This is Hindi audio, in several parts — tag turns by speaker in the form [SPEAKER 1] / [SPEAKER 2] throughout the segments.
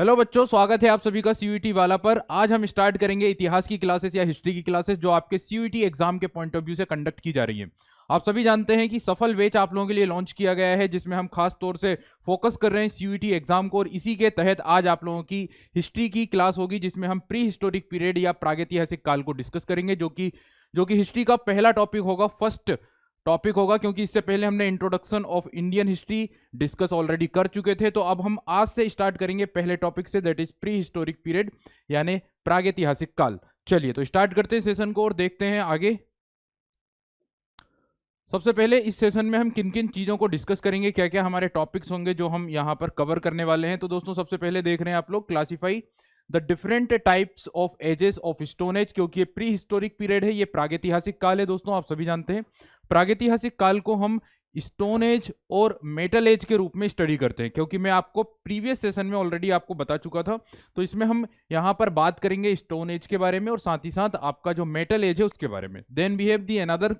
[SPEAKER 1] हेलो बच्चों, स्वागत है आप सभी का सीयूईटी वाला पर। आज हम स्टार्ट करेंगे इतिहास की क्लासेस या हिस्ट्री की क्लासेस जो आपके सीयूईटी एग्जाम के पॉइंट ऑफ व्यू से कंडक्ट की जा रही है। आप सभी जानते हैं कि सफल बैच आप लोगों के लिए लॉन्च किया गया है, जिसमें हम खास तौर से फोकस कर रहे हैं सीयूईटी एग्जाम को। और इसी के तहत आज आप लोगों की हिस्ट्री की क्लास होगी, जिसमें हम प्री हिस्टोरिक पीरियड या प्रागैतिहासिक काल को डिस्कस करेंगे, जो कि हिस्ट्री का पहला टॉपिक होगा, फर्स्ट टॉपिक होगा, क्योंकि इससे पहले हमने introduction of Indian history discuss already कर चुके थे। तो अब हम आज से स्टार्ट करेंगे पहले टॉपिक से, that is pre historic period यानी प्रागैतिहासिक काल। चलिए तो स्टार्ट करते हैं सेशन को और देखते हैं आगे। सबसे पहले इस सेशन में हम किन किन चीज़ों को डिस्कस करेंगे, क्या क्या हमारे टॉपिक्स होंगे जो हम यहाँ पर कवर करने वाले हैं। तो दोस्तों सबसे पहले देख रहे हैं आप लोग, classify the different types of ages of stone age. क्योंकि ये प्री हिस्टोरिक पीरियड है, ये प्रागैतिहासिक काल है दोस्तों, आप सभी जानते हैं। प्रागैतिहासिक काल को हम स्टोन एज और मेटल एज के रूप में स्टडी करते हैं, क्योंकि मैं आपको प्रीवियस सेशन में ऑलरेडी आपको बता चुका था। तो इसमें हम यहाँ पर बात करेंगे स्टोन एज के बारे में और साथ ही साथ आपका जो मेटल एज है उसके बारे में। Then we have the another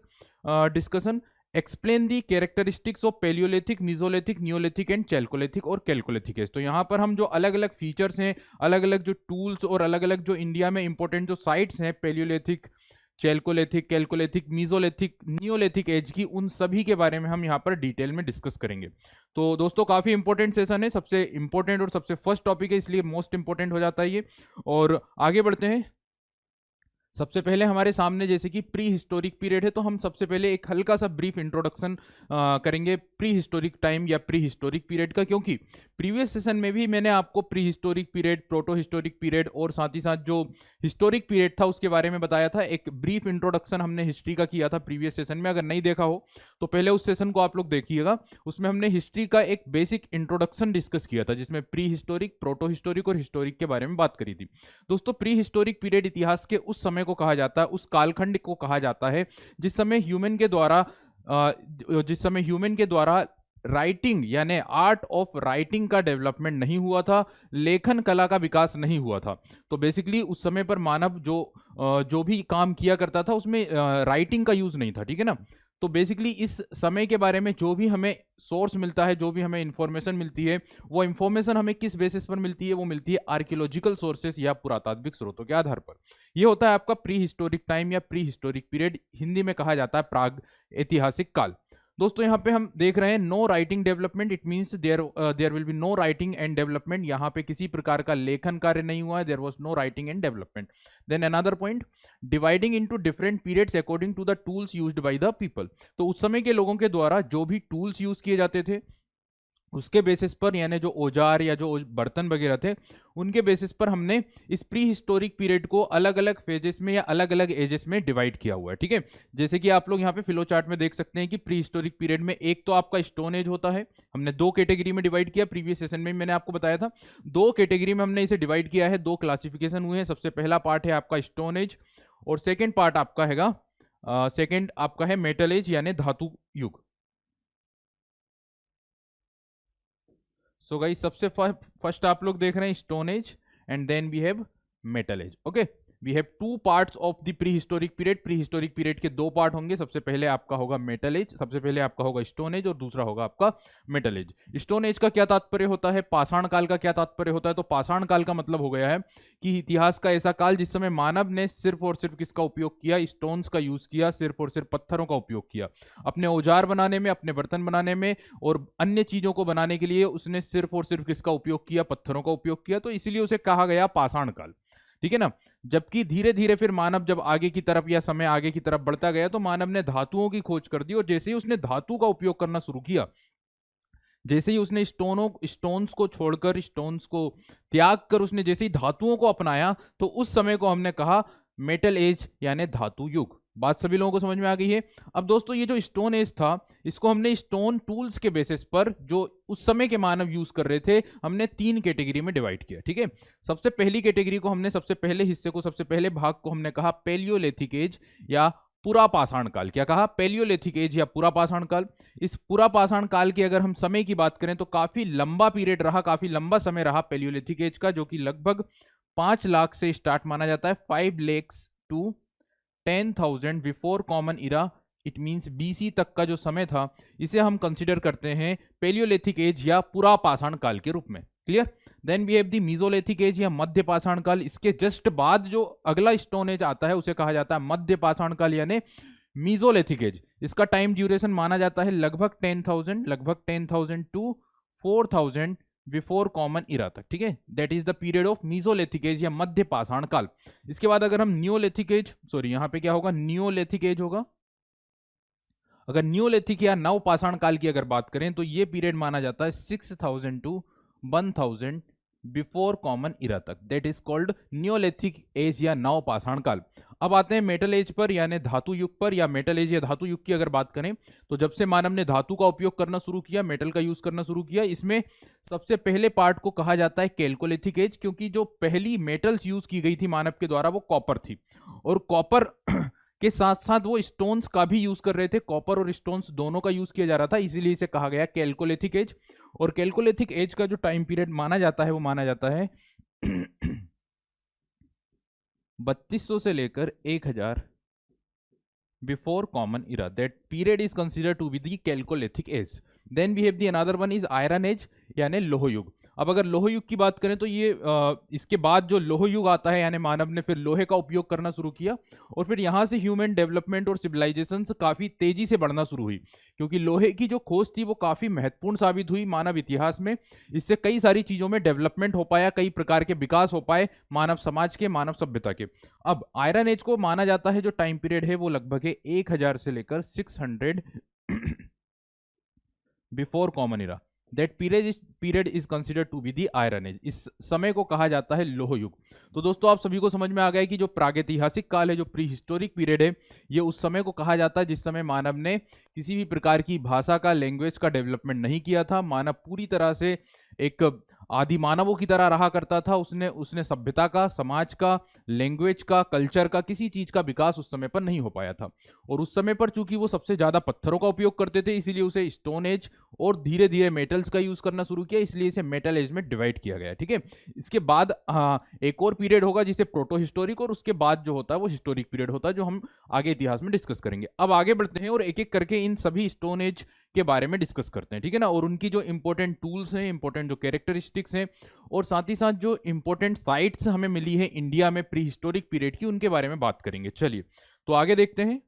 [SPEAKER 1] discussion, explain the characteristics of paleolithic, mesolithic, neolithic and chalcolithic और कैल्कोलिथिक एज। तो यहाँ पर हम जो अलग अलग फीचर्स हैं, अलग अलग जो टूल्स और अलग अलग जो इंडिया में इंपॉर्टेंट जो साइट्स हैं, paleolithic, chalcolithic, chalcolithic, mesolithic, neolithic age की, उन सभी के बारे में हम यहाँ पर डिटेल में डिस्कस करेंगे। तो दोस्तों काफ़ी इंपॉर्टेंट सेशन है, सबसे इंपॉर्टेंट और सबसे फर्स्ट टॉपिक है, इसलिए मोस्ट इंपॉर्टेंट हो जाता है ये। और आगे बढ़ते हैं। सबसे पहले हमारे सामने जैसे कि प्री हिस्टोरिक पीरियड है, तो हम सबसे पहले एक हल्का सा ब्रीफ इंट्रोडक्शन करेंगे प्री हिस्टोरिक टाइम या प्री हिस्टोरिक पीरियड का। क्योंकि प्रीवियस सेशन में भी मैंने आपको pre historic period, proto historic period और साथ ही साथ जो हिस्टोरिक पीरियड था उसके बारे में बताया था। एक ब्रीफ इंट्रोडक्शन हमने हिस्ट्री का किया था प्रीवियस सेशन में, अगर नहीं देखा हो तो पहले उस सेशन को आप लोग देखिएगा। उसमें हमने हिस्ट्री का एक बेसिक इंट्रोडक्शन डिस्कस किया था, जिसमें प्री हिस्टोरिक, प्रोटो हिस्टोरिक और हिस्टोरिक के बारे में बात करी थी। दोस्तों प्री हिस्टोरिक पीरियड इतिहास के उस समय को कहा जाता है, उस कालखंड को कहा जाता है जिस समय ह्यूमन के द्वारा राइटिंग यानी आर्ट ऑफ राइटिंग का डेवलपमेंट नहीं हुआ था, लेखन कला का विकास नहीं हुआ था। तो बेसिकली उस समय पर मानव जो भी काम किया करता था उसमें राइटिंग का यूज नहीं था, ठीक है ना। तो बेसिकली इस समय के बारे में जो भी हमें सोर्स मिलता है, जो भी हमें इंफॉर्मेशन मिलती है, वो इंफॉर्मेशन हमें किस बेसिस पर मिलती है? वो मिलती है आर्कियोलॉजिकल सोर्सेस या पुरातात्विक स्रोतों के आधार पर। ये होता है आपका प्री हिस्टोरिक टाइम या प्री हिस्टोरिक पीरियड, हिंदी में कहा जाता है प्राग ऐतिहासिक काल। दोस्तों यहाँ पे हम देख रहे हैं no writing development, it means there will be no writing and development. यहाँ पे किसी प्रकार का लेखन कार्य नहीं हुआ है, there was no writing and development. Then another point, dividing into different periods according to the tools used by the people. तो उस समय के लोगों के द्वारा जो भी टूल्स यूज किए जाते थे उसके बेसिस पर, यानी जो औजार या जो बर्तन वगैरह थे उनके बेसिस पर हमने इस प्री हिस्टोरिक पीरियड को अलग अलग फेजेस में या अलग अलग एजेस में डिवाइड किया हुआ है, ठीक है। जैसे कि आप लोग यहाँ पे फ्लो चार्ट में देख सकते हैं कि प्री हिस्टोरिक पीरियड में एक तो आपका स्टोन एज होता है, हमने दो कैटेगरी में डिवाइड किया। प्रीवियस सेशन में मैंने आपको बताया था दो कैटेगरी में हमने इसे डिवाइड किया है, दो क्लासिफिकेशन हुए हैं। सबसे पहला पार्ट है आपका स्टोन एज और सेकेंड पार्ट आपका हैगा सेकेंड आपका है मेटल एज यानी धातु युग। सो गाइस सबसे फर्स्ट आप लोग देख रहे हैं stone age and then we have metal age. Okay, we have two parts of the prehistoric period. Prehistoric period के दो पार्ट होंगे, सबसे पहले आपका होगा मेटल एज, सबसे पहले आपका होगा स्टोन एज और दूसरा होगा आपका मेटल एज। स्टोन एज का क्या तात्पर्य होता है, पाषाण काल का क्या तात्पर्य होता है? तो पाषाण काल का मतलब हो गया है कि इतिहास का ऐसा काल जिस समय मानव ने सिर्फ और सिर्फ किसका उपयोग किया? स्टोन्स का यूज किया, सिर्फ और सिर्फ पत्थरों का उपयोग किया अपने औजार बनाने में, अपने बर्तन बनाने में और अन्य चीजों को बनाने के लिए उसने सिर्फ और सिर्फ किसका उपयोग किया? पत्थरों का उपयोग किया। तो इसीलिए उसे कहा गया पाषाण काल, ठीक है ना। जबकि धीरे धीरे फिर मानव जब आगे की तरफ या समय आगे की तरफ बढ़ता गया तो मानव ने धातुओं की खोज कर दी, और जैसे ही उसने धातु का उपयोग करना शुरू किया, जैसे ही उसने स्टोन्स को छोड़कर, स्टोन्स को त्याग कर उसने जैसे ही धातुओं को अपनाया, तो उस समय को हमने कहा मेटल एज यानी धातु युग। बात सभी लोगों को समझ में आ गई है। अब दोस्तों ये जो स्टोन एज था, इसको हमने स्टोन टूल्स के बेसिस पर जो उस समय के मानव यूज कर रहे थे, हमने तीन कैटेगरी में डिवाइड किया, ठीक है। सबसे पहली कैटेगरी को हमने, सबसे पहले हिस्से को, सबसे पहले भाग को हमने कहा पेलियोलिथिक एज या पुरा पाषाण काल। क्या कहा? पेलियोलिथिक एज या पुरा पाषाण काल। इस पुरा पाषाण काल की अगर हम समय की बात करें तो काफी लंबा पीरियड रहा, काफी लंबा समय रहा पेलियोलिथिक एज का, जो कि लगभग 5 लाख से स्टार्ट माना जाता है, 5 lakhs to 10,000 before common Ira, it means BC तक का जो समय था, इसे हम कंसिडर करते हैं पेलियोलिथिक एज या पुरा पाषाण काल के रूप में। Clear. Then we have the mesolithic age या मध्य पाषाण काल। इसके जस्ट बाद जो अगला स्टोन एज आता है उसे कहा जाता है मध्य पाषाण काल यानी मीजोलिथिक एज। इसका टाइम ड्यूरेशन माना जाता है लगभग 10,000 टू 4,000 बिफोर कॉमन इरा तक, ठीक है। That is the period of mesolithic age या मध्य पाषाण काल। इसके बाद अगर हम नियोलिथिक एज, सॉरी यहाँ पे क्या होगा, नियोलिथिक एज होगा। अगर नियोलिथिक या नव पाषाण काल की अगर बात करें तो ये पीरियड माना जाता है 6,000 टू 1,000 बिफोर कॉमन इरा तक। That is called neolithic age या नव पाषाण काल। अब आते हैं मेटल एज पर यानी धातु युग पर, या मेटल एज या धातु युग की अगर बात करें तो जब से मानव ने धातु का उपयोग करना शुरू किया, मेटल का यूज करना शुरू किया, इसमें सबसे पहले पार्ट को कहा जाता है कैल्कोलिथिक एज, क्योंकि जो पहली मेटल्स यूज की गई थी मानव के द्वारा वो कॉपर थी, और कॉपर के साथ साथ वो स्टोन्स का भी यूज कर रहे थे। कॉपर और स्टोन्स दोनों का यूज किया जा रहा था, इसीलिए इसे कहा गया कैल्कोलिथिक एज। और कैल्कोलिथिक एज का जो टाइम पीरियड माना जाता है वो माना जाता है 3200 से लेकर 1000 before common era. That period is considered to be the chalcolithic age. Then we have the another one is iron age यानी लोह युग। अब अगर लोह युग की बात करें तो ये इसके बाद जो लोह युग आता है यानी मानव ने फिर लोहे का उपयोग करना शुरू किया, और फिर यहाँ से ह्यूमन डेवलपमेंट और सिविलाइजेशन काफी तेजी से बढ़ना शुरू हुई, क्योंकि लोहे की जो खोज थी वो काफी महत्वपूर्ण साबित हुई मानव इतिहास में। इससे कई सारी चीजों में डेवलपमेंट हो पाया, कई प्रकार के विकास हो पाए मानव समाज के, मानव सभ्यता के। अब आयरन एज को माना जाता है जो टाइम पीरियड है वो लगभग है 1000 से लेकर 600 before common era. That period is considered to be the iron age. इस समय को कहा जाता है लोह युग। तो दोस्तों आप सभी को समझ में आ गया कि जो प्रागैतिहासिक काल है, जो प्री हिस्टोरिक पीरियड है, ये उस समय को कहा जाता है जिस समय मानव ने किसी भी प्रकार की भाषा का, लैंग्वेज का डेवलपमेंट नहीं किया था। मानव पूरी तरह से एक आदि मानवों की तरह रहा करता था। उसने सभ्यता का, समाज का, लैंग्वेज का, कल्चर का, किसी चीज का विकास उस समय पर नहीं हो पाया था। और उस समय पर चूंकि वो सबसे ज्यादा पत्थरों का उपयोग करते थे, इसीलिए उसे स्टोन एज और धीरे धीरे मेटल्स का यूज करना शुरू किया, इसलिए इसे मेटल एज में डिवाइड किया गया, ठीक है। इसके बाद एक और पीरियड होगा जिसे प्रोटो हिस्टोरिक, और उसके बाद जो होता है वो हिस्टोरिक पीरियड होता है, जो हम आगे इतिहास में डिस्कस करेंगे। अब आगे बढ़ते हैं और एक एक करके इन सभी स्टोन एज के बारे में डिस्कस करते हैं, ठीक है ना। और उनकी जो इंपॉर्टेंट टूल्स हैं, इंपॉर्टेंट जो कैरेक्टरिस्टिक्स हैं, और साथ ही साथ जो इंपॉर्टेंट साइट्स हमें मिली है इंडिया में प्री हिस्टोरिक पीरियड की, उनके बारे में बात करेंगे। चलिए तो आगे देखते हैं।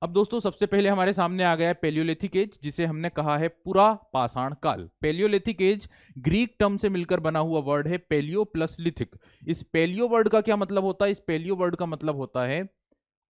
[SPEAKER 1] अब दोस्तों सबसे पहले हमारे सामने आ गया है पेलियोलिथिक एज, जिसे हमने कहा है पुरा पाषाण काल। पेलियोलिथिक एज ग्रीक टर्म से मिलकर बना हुआ वर्ड है, पेलियो प्लस लिथिक। इस पेलियो वर्ड का क्या मतलब होता है? इस पेलियो वर्ड का मतलब होता है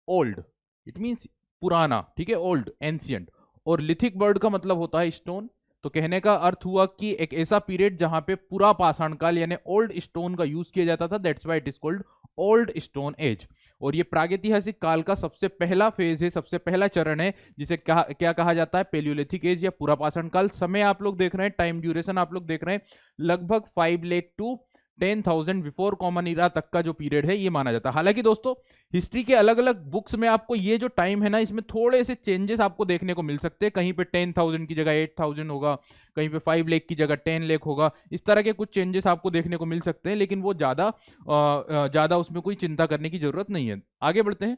[SPEAKER 1] ओल्ड, इट मींस पुराना, ठीक है, ओल्ड, एंशियंट। और लिथिक वर्ड का मतलब होता है स्टोन। तो कहने का अर्थ हुआ कि एक ऐसा पीरियड जहां पे पूरा पाषाण काल यानी ओल्ड स्टोन का यूज किया जाता था, that's why it is called old stone age. और ये प्रागैतिहासिक काल का सबसे पहला फेज है, सबसे पहला चरण है, जिसे क्या कहा जाता है? पेलियोलिथिक एज या पूरा पाषाण काल। समय आप लोग देख रहे हैं, टाइम ड्यूरेशन आप लोग देख रहे हैं, लगभग 5 lakh to 10,000 before common era तक का जो पीरियड है ये माना जाता है। हालांकि दोस्तों हिस्ट्री के अलग अलग बुक्स में आपको ये जो टाइम है ना, इसमें थोड़े से चेंजेस आपको देखने को मिल सकते हैं। कहीं पे 10,000 की जगह 8,000 होगा, कहीं पे 5 लाख की जगह 10 लाख होगा। इस तरह के कुछ चेंजेस आपको देखने को मिल सकते हैं, लेकिन वो ज्यादा उसमें कोई चिंता करने की जरूरत नहीं है। आगे बढ़ते हैं।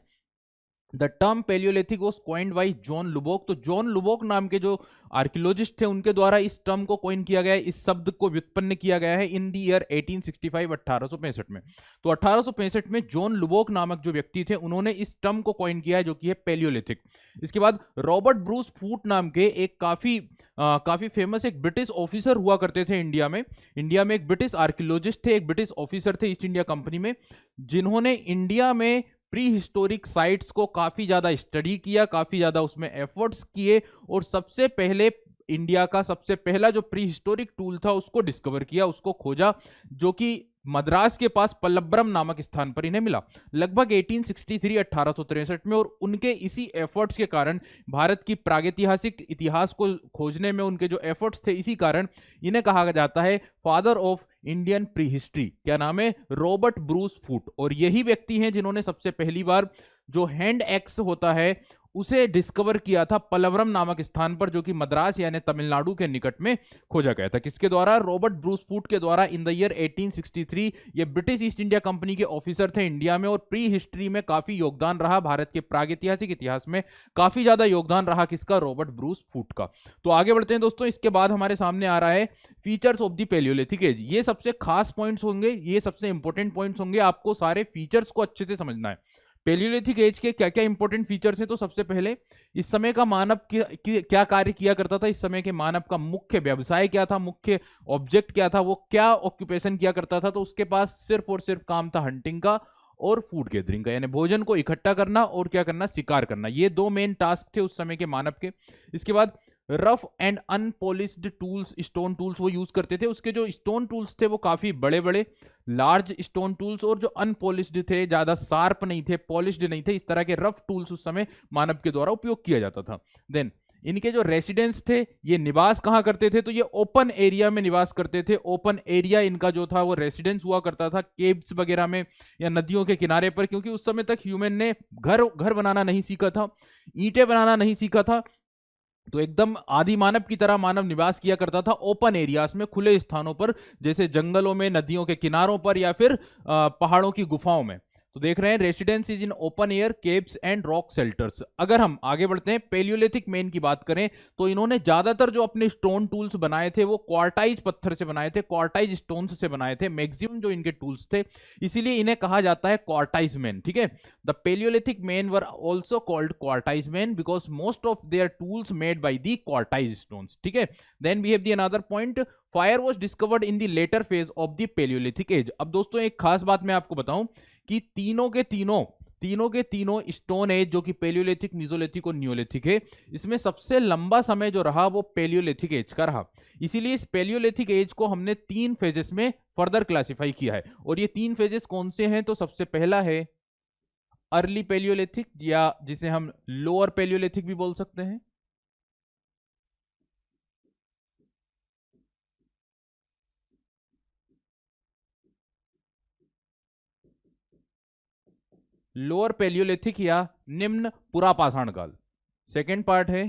[SPEAKER 1] The term Palaeolithic was coined by John Lubbock. तो जॉन लुबोक नाम के जो आर्कियोलॉजिस्ट थे उनके द्वारा इस टर्म को कॉइन किया गया है, इस शब्द को व्युत्पन्न किया गया है इन द ईयर 1865, 1865 में। तो 1865 में जॉन लुबोक नामक जो व्यक्ति थे उन्होंने इस टर्म को कॉइन किया है, जो कि है पेलियोलिथिक। इसके बाद रॉबर्ट ब्रूस फूट नाम के एक काफी फेमस एक ब्रिटिश ऑफिसर हुआ करते थे इंडिया में। एक ब्रिटिश आर्कियोलॉजिस्ट थे, एक ब्रिटिश ऑफिसर थे ईस्ट इंडिया कंपनी में, जिन्होंने इंडिया में प्री हिस्टोरिक साइट्स को काफी ज्यादा स्टडी किया, काफी ज्यादा उसमें एफर्ट्स किए, और सबसे पहले इंडिया का सबसे पहला जो प्री हिस्टोरिक टूल था उसको डिस्कवर किया, उसको खोजा, जो कि मद्रास के पास पल्लब्रम नामक स्थान पर इन्हें मिला लगभग 1863, 1863 में। और उनके इसी एफर्ट्स के कारण, भारत की प्रागैतिहासिक इतिहास को खोजने में उनके जो एफर्ट्स थे, इसी कारण इन्हें कहा जाता है father of Indian pre history. क्या नाम है? Robert Bruce Foote. और यही व्यक्ति हैं जिन्होंने सबसे पहली बार जो हैंड एक्स होता है उसे डिस्कवर किया था पलवरम नामक स्थान पर, जो कि मद्रास यानी तमिलनाडु के निकट में खोजा गया था। किसके द्वारा? रॉबर्ट ब्रूस फूट के द्वारा इन द ईयर 1863। ये ब्रिटिश ईस्ट इंडिया कंपनी के ऑफिसर थे इंडिया में, और प्री हिस्ट्री में काफी योगदान रहा, भारत के प्रागैतिहासिक इतिहास में काफी ज्यादा योगदान रहा किसका? रॉबर्ट ब्रूस फूट का। तो आगे बढ़ते हैं दोस्तों। इसके बाद हमारे सामने आ रहा है features of the Palaeolithic age. ये सबसे खास पॉइंट्स होंगे, ये सबसे इंपॉर्टेंट पॉइंट्स होंगे, आपको सारे फीचर्स को अच्छे से समझना है। पैलियोलिथिक एज के क्या क्या इंपॉर्टेंट फीचर्स हैं? तो सबसे पहले, इस समय का मानव क्या कार्य किया करता था? इस समय के मानव का मुख्य व्यवसाय क्या था, मुख्य ऑब्जेक्ट क्या था, वो क्या ऑक्यूपेशन किया करता था? तो उसके पास सिर्फ और सिर्फ काम था हंटिंग का और फूड गैदरिंग का, यानी भोजन को इकट्ठा करना और क्या करना? शिकार करना। ये दो मेन टास्क थे उस समय के मानव के। इसके बाद rough and unpolished tools, stone tools वो यूज करते थे। उसके जो स्टोन टूल्स थे वो काफी बड़े बड़े लार्ज स्टोन टूल्स, और जो अनपॉलिश्ड थे, ज्यादा शार्प नहीं थे, पॉलिश्ड नहीं थे, इस तरह के रफ टूल्स उस समय मानव के द्वारा उपयोग किया जाता था। देन इनके जो रेसिडेंस थे, ये निवास कहाँ करते थे? तो ये ओपन एरिया में निवास करते थे। ओपन एरिया इनका जो था वो रेसिडेंस हुआ करता था, केव्स वगैरह में या नदियों के किनारे पर, क्योंकि उस समय तक ह्यूमन ने घर बनाना नहीं सीखा था, ईंटें बनाना नहीं सीखा था। तो एकदम आदि मानव की तरह मानव निवास किया करता था ओपन एरियाज में, खुले स्थानों पर, जैसे जंगलों में, नदियों के किनारों पर, या फिर पहाड़ों की गुफाओं में। तो देख रहे हैं residence is in open air, caves and rock shelters. अगर हम आगे बढ़ते हैं, पैलियोलिथिक मैन की बात करें, तो इन्होंने ज्यादातर जो अपने स्टोन टूल्स बनाए थे वो क्वार्टाइज पत्थर से बनाए थे, क्वार्टाइज स्टोन से बनाए थे मैक्सिमम जो इनके टूल्स थे, इसीलिए इन्हें कहा जाता है क्वार्टाइज मैन। ठीक है, the Palaeolithic man were also called quartzite man because most of their tools made by the quartzite stones. ठीक है, then we have the another point, fire was discovered in the later phase of the Palaeolithic age. अब दोस्तों एक खास बात मैं आपको बताऊं कि तीनों के तीनों स्टोन एज, जो कि पैलियोलिथिक, मेसोलिथिक और नियोलिथिक है, इसमें सबसे लंबा समय जो रहा वो पैलियोलिथिक एज का रहा। इसीलिए इस पैलियोलिथिक एज को हमने 3 फेजेस में फर्दर क्लासिफाई किया है। और ये 3 फेजेस कौन से हैं? तो सबसे पहला है अर्ली पैलियोलिथिक, या जिसे हम लोअर पैलियोलिथिक भी बोल सकते हैं। लोअर पैलियोलिथिक या निम्न पुरापाषाण काल। सेकेंड पार्ट है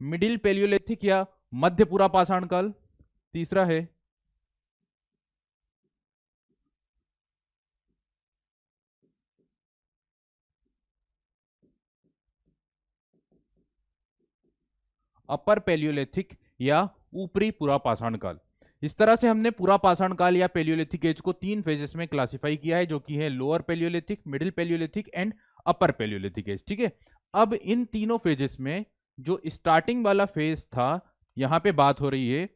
[SPEAKER 1] मिडिल पैलियोलिथिक या मध्य पुरापाषाण काल। तीसरा है अपर पैलियोलिथिक या ऊपरी पुरापाषाण काल। इस तरह से हमने पुरापाषाण काल या पैलियोलिथिक एज को 3 फेजेस में क्लासिफाई किया है, जो कि है lower paleolithic, middle paleolithic and upper paleolithic age. ठीक है, अब इन तीनों फेजेस में जो स्टार्टिंग वाला फेज था, यहां पे बात हो रही है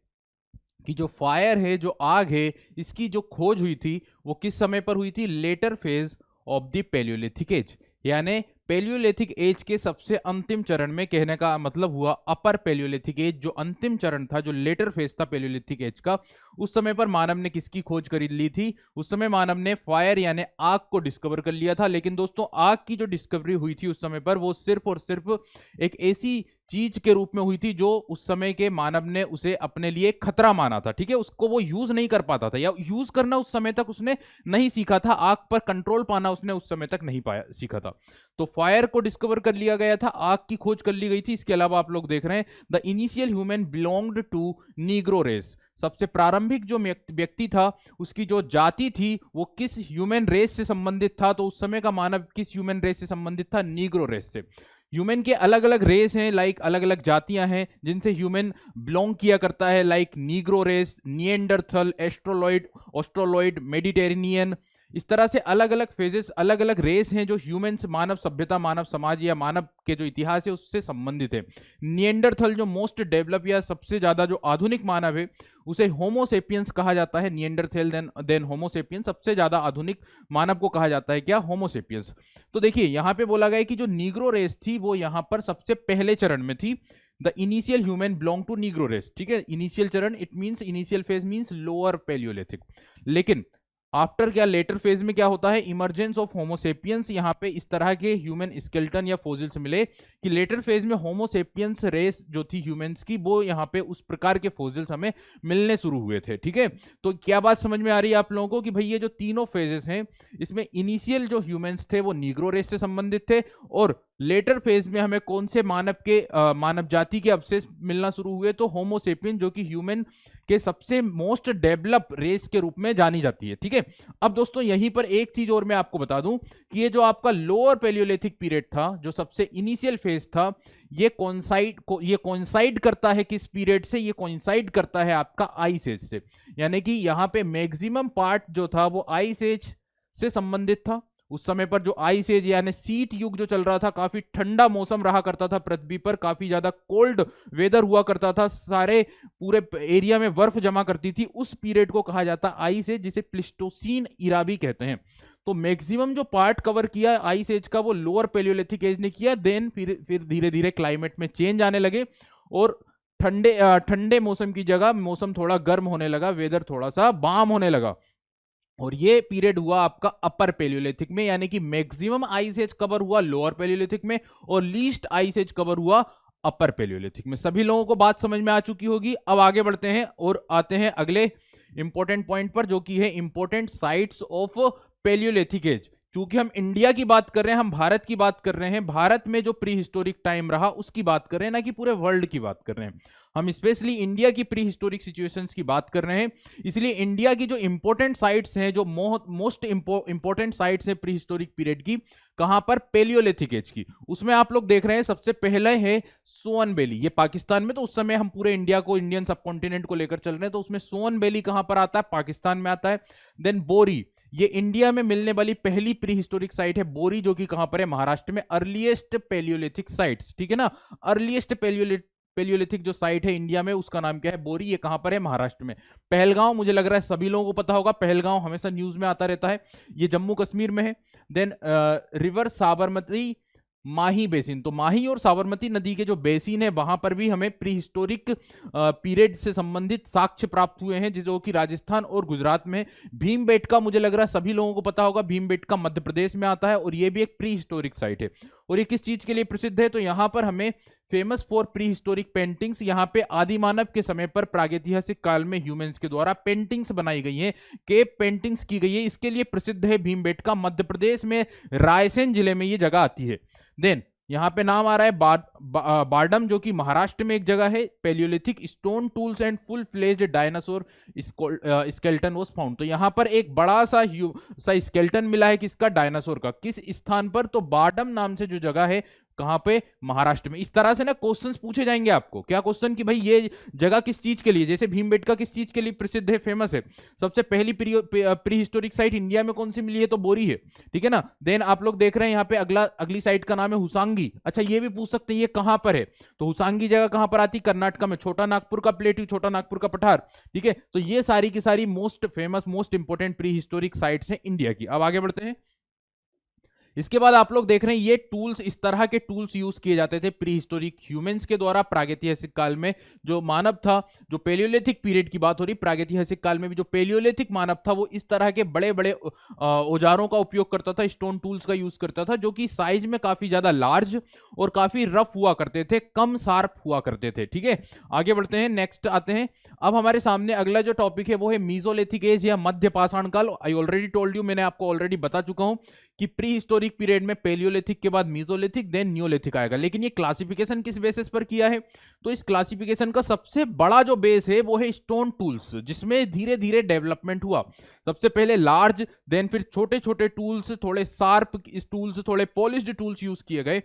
[SPEAKER 1] कि जो फायर है, जो आग है, इसकी जो खोज हुई थी वो किस समय पर हुई थी? Later phase of the Palaeolithic age, यानी पैलियोलिथिक एज के सबसे अंतिम चरण में। कहने का मतलब हुआ अपर पैलियोलिथिक एज, जो अंतिम चरण था, जो लेटर फेज था पैलियोलिथिक एज का, उस समय पर मानव ने किसकी खोज कर ली थी? उस समय मानव ने फायर यानी आग को डिस्कवर कर लिया था। लेकिन दोस्तों आग की जो डिस्कवरी हुई थी उस समय पर, वो सिर्फ और सिर्फ एक ऐसी चीज के रूप में हुई थी जो उस समय के मानव ने उसे अपने लिए खतरा माना था। ठीक है, उसको वो यूज नहीं कर पाता था, या यूज करना उस समय तक उसने नहीं सीखा था, आग पर कंट्रोल पाना उसने उस समय तक नहीं पाया सीखा था। तो फायर को डिस्कवर कर लिया गया था, आग की खोज कर ली गई थी। इसके अलावा आप लोग देख रहे हैं the initial human belonged to negro race. सबसे प्रारंभिक जो व्यक्ति था, उसकी जो जाति थी वो किस ह्यूमन रेस से संबंधित था? तो उस समय का मानव किस ह्यूमन रेस से संबंधित था? नीग्रो रेस से। ह्यूमन के अलग अलग रेस हैं, लाइक अलग अलग जातियां हैं जिनसे ह्यूमन बिलोंग किया करता है, like Negro race, Neanderthal, Australoid, Australoid, Mediterranean. इस तरह से अलग अलग फेजेस, अलग अलग रेस हैं जो ह्यूमंस, मानव सभ्यता, मानव समाज या मानव के जो इतिहास है उससे संबंधित है। निएंडरथल जो मोस्ट डेवलप या सबसे ज्यादा जो आधुनिक मानव है, उसे होमोसेपियंस कहा जाता है। निएंडरथल देन होमोसेपियंस, सबसे ज्यादा आधुनिक मानव को कहा जाता है क्या? होमोसेपियंस। तो देखिए यहां पे बोला गया कि जो नीग्रो रेस थी वो यहां पर सबसे पहले चरण में थी। The initial human belong to negro race. ठीक है, इनिशियल चरण, it means initial phase means lower paleolithic. लेकिन आफ्टर क्या लेटर फेज में क्या होता है, इमर्जेंस ऑफ होमोसेपियंस, यहाँ पे इस तरह के ह्यूमन स्केलेटन या फोसिल्स मिले कि लेटर फेज में होमोसेपियंस रेस जो थी ह्यूमंस की, वो यहाँ पे उस प्रकार के फोसिल्स हमें मिलने शुरू हुए थे। ठीक है, तो क्या बात समझ में आ रही है आप लोगों को कि भाई ये जो तीनों फेजेस हैं इसमें इनिशियल जो ह्यूमंस थे वो नीग्रो रेस से संबंधित थे, और लेटर फेज में हमें कौन से मानव जाति के अवशेष मिलना शुरू हुए, तो होमोसेपियन जो कि ह्यूमन के सबसे मोस्ट डेवलप रेस के रूप में जानी जाती है। ठीक है, अब दोस्तों यहीं पर एक चीज और मैं आपको बता दूं कि ये जो आपका लोअर पैलियोलिथिक पीरियड था, जो सबसे इनिशियल फेज था, ये कोइंसाइड करता है किस पीरियड से, ये कोइंसाइड करता है आपका आइस एज से, यानी कि यहां पे मैक्सिमम पार्ट जो था वो आइस एज से संबंधित था। उस समय पर जो आइस एज यानी शीत युग जो चल रहा था, काफी ठंडा मौसम रहा करता था पृथ्वी पर, काफी ज्यादा कोल्ड वेदर हुआ करता था, सारे पूरे एरिया में बर्फ जमा करती थी, उस पीरियड को कहा जाता है आइस एज, जिसे प्लीस्टोसीन इरा भी कहते हैं। तो मैक्सिमम जो पार्ट कवर किया आइस एज का वो लोअर पैलियोलिथिक एज ने किया। देन फिर धीरे धीरे क्लाइमेट में चेंज आने लगे और ठंडे मौसम की जगह मौसम थोड़ा गर्म होने लगा, वेदर थोड़ा सा वार्म होने लगा, और ये पीरियड हुआ आपका अपर पैलियोलिथिक में, यानी कि मैक्सिमम आइस एज कवर हुआ लोअर पैलियोलिथिक में और लीस्ट आइस एज कवर हुआ अपर पैलियोलिथिक में। सभी लोगों को बात समझ में आ चुकी होगी। अब आगे बढ़ते हैं और आते हैं अगले इंपॉर्टेंट पॉइंट पर, जो कि है important sites of paleolithic age. चूंकि हम इंडिया की बात कर रहे हैं, हम भारत की बात कर रहे हैं, भारत में जो प्री हिस्टोरिक टाइम रहा उसकी बात कर रहे हैं, ना कि पूरे वर्ल्ड की बात कर रहे हैं। हम स्पेशली इंडिया की प्री हिस्टोरिक सिचुएशंस की बात कर रहे हैं, इसलिए इंडिया की जो इंपॉर्टेंट साइट्स हैं, जो मोस्ट इंपॉर्टेंट साइट्स हैं प्री हिस्टोरिक पीरियड की, कहां पर, पैलियोलिथिक एज की, उसमें आप लोग देख रहे हैं सबसे पहले है सोन वैली। ये पाकिस्तान में, तो उस समय हम पूरे इंडिया को, इंडियन सब कॉन्टिनेंट को लेकर चल रहे हैं, तो उसमें सोन वैली कहां पर आता है, पाकिस्तान में आता है। देन बोरी, ये इंडिया में मिलने वाली पहली प्री हिस्टोरिक साइट है बोरी, जो कि कहां पर है, महाराष्ट्र में। अर्लीस्ट पैलियोलिथिक साइट्स, ठीक है ना, अर्लीस्ट पैलियोलिथिक जो साइट है इंडिया में उसका नाम क्या है, बोरी, ये कहां पर है, महाराष्ट्र में। पहलगांव, मुझे लग रहा है सभी लोगों को पता होगा, पहलगांव हमेशा न्यूज में आता रहता है, ये जम्मू कश्मीर में है। देन रिवर साबरमती माही बेसिन, तो माही और साबरमती नदी के जो बेसिन है वहां पर भी हमें प्री हिस्टोरिक पीरियड से संबंधित साक्ष्य प्राप्त हुए हैं, जो कि राजस्थान और गुजरात में। भीमबेटका, मुझे लग रहा है सभी लोगों को पता होगा, भीमबेटका मध्य प्रदेश में आता है और ये भी एक प्री हिस्टोरिक साइट है। और ये किस चीज के लिए प्रसिद्ध है, तो यहाँ पर हमें famous for pre historic paintings, यहाँ पे आदि मानव के समय पर प्रागैतिहासिक काल में ह्यूमंस के द्वारा पेंटिंग्स बनाई गई हैं, केव पेंटिंग्स की गई है, इसके लिए प्रसिद्ध है भीमबेटका। मध्य प्रदेश में रायसेन जिले में ये जगह आती है। देन यहां पे नाम आ रहा है बारडम, जो कि महाराष्ट्र में एक जगह है। Palaeolithic stone tools and full fledged dinosaur skeleton was found, तो यहां पर एक बड़ा सा स्केलेटन मिला है, किसका, डायनासोर का। किस स्थान पर, तो बारडम नाम से जो जगह है, कहां पे, महाराष्ट्र में। इस तरह से ना क्वेश्चंस पूछे जाएंगे आपको, क्या क्वेश्चन कि भाई ये जगह किस चीज के लिए, जैसे भीमबेटका किस चीज के लिए प्रसिद्ध है, फेमस है, सबसे पहली प्री हिस्टोरिक साइट इंडिया में कौन सी मिली है, तो बोरी है, ठीक है ना। देन आप लोग देख रहे हैं यहाँ पे अगली साइट का नाम है हुसांगी। अच्छा, ये भी पूछ सकते हैं ये कहां पर है, तो हुसांगी जगह कहां पर आती, कर्नाटक में, छोटा नागपुर का प्लेट्यू, छोटा नागपुर का पठार, ठीक है। तो ये सारी की सारी most famous, most important pre historic sites हैं इंडिया की। अब आगे बढ़ते हैं। इसके बाद आप लोग देख रहे हैं ये टूल्स, इस तरह के टूल्स यूज किए जाते थे प्री हिस्टोरिक ह्यूमंस के द्वारा प्रागैतिहासिक काल में। जो मानव था, जो पैलियोलिथिक पीरियड की बात हो रही, प्रागैतिहासिक काल में भी जो पैलियोलिथिक मानव था वो इस तरह के बड़े बड़े औजारों का उपयोग करता था, स्टोन टूल्स का यूज करता था, जो कि साइज में काफी ज्यादा लार्ज और काफी रफ हुआ करते थे, कम शार्प हुआ करते थे, ठीक है। आगे बढ़ते हैं, नेक्स्ट आते हैं। अब हमारे सामने अगला जो टॉपिक है वो है मीजोलिथिक एज या मध्य पाषाण काल। आई ऑलरेडी टोल्ड यू, मैंने आपको ऑलरेडी बता चुका हूं कि प्री हिस्टोरिक पीरियड में पैलियोलिथिक के बाद मीजोलिथिक, देन नियोलिथिक आएगा। लेकिन ये क्लासिफिकेशन किस बेसिस पर किया है, तो इस क्लासिफिकेशन का सबसे बड़ा जो बेस है वो है स्टोन टूल्स, जिसमें धीरे धीरे डेवलपमेंट हुआ। सबसे पहले लार्ज, देन फिर छोटे छोटे टूल्स, थोड़े शार्प टूल्स, थोड़े पॉलिश्ड टूल्स यूज किए गए।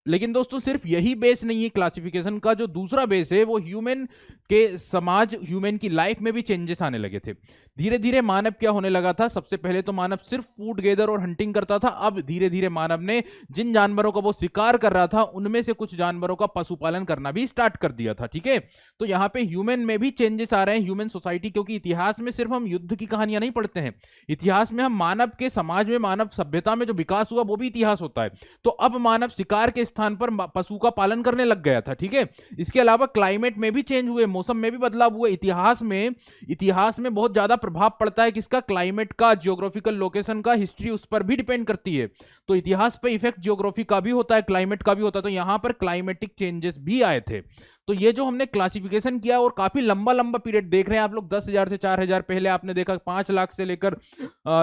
[SPEAKER 1] लेकिन दोस्तों सिर्फ यही बेस नहीं है क्लासिफिकेशन का, जो दूसरा बेस है वो ह्यूमन के समाज, ह्यूमन की लाइफ में भी चेंजेस आने लगे थे। धीरे धीरे मानव क्या होने लगा था, सबसे पहले तो मानव सिर्फ फूड गैदर और हंटिंग करता था। अब धीरे धीरे मानव ने जिन जानवरों का वो शिकार कर रहा था उनमें से कुछ जानवरों का पशुपालन करना भी स्टार्ट कर दिया था, ठीक है। तो यहाँ पे ह्यूमन में भी चेंजेस आ रहे हैं, ह्यूमन सोसाइटी, क्योंकि इतिहास में सिर्फ हम युद्ध की कहानियां नहीं पढ़ते हैं, इतिहास में हम मानव के समाज में, मानव सभ्यता में जो विकास हुआ वो भी इतिहास होता है। तो अब मानव शिकार के स्थान पर पशु का पालन करने लग गया था, ठीक है। इसके अलावा क्लाइमेट में भी चेंज हुए, मौसम में भी बदलाव हुए। इतिहास में बहुत ज्यादा प्रभाव पड़ता है किसका, क्लाइमेट का, जियोग्राफिकल लोकेशन का, हिस्ट्री उस पर भी डिपेंड करती है। तो इतिहास पे इफेक्ट जियोग्राफी का भी होता है, क्लाइमेट का भी होता है। तो यहां पर क्लाइमेटिक चेंजेस भी आए थे। तो ये जो हमने क्लासिफिकेशन किया और काफी लंबा लंबा पीरियड देख रहे हैं आप लोग, 10,000 से 4,000, पहले आपने देखा 5 लाख से लेकर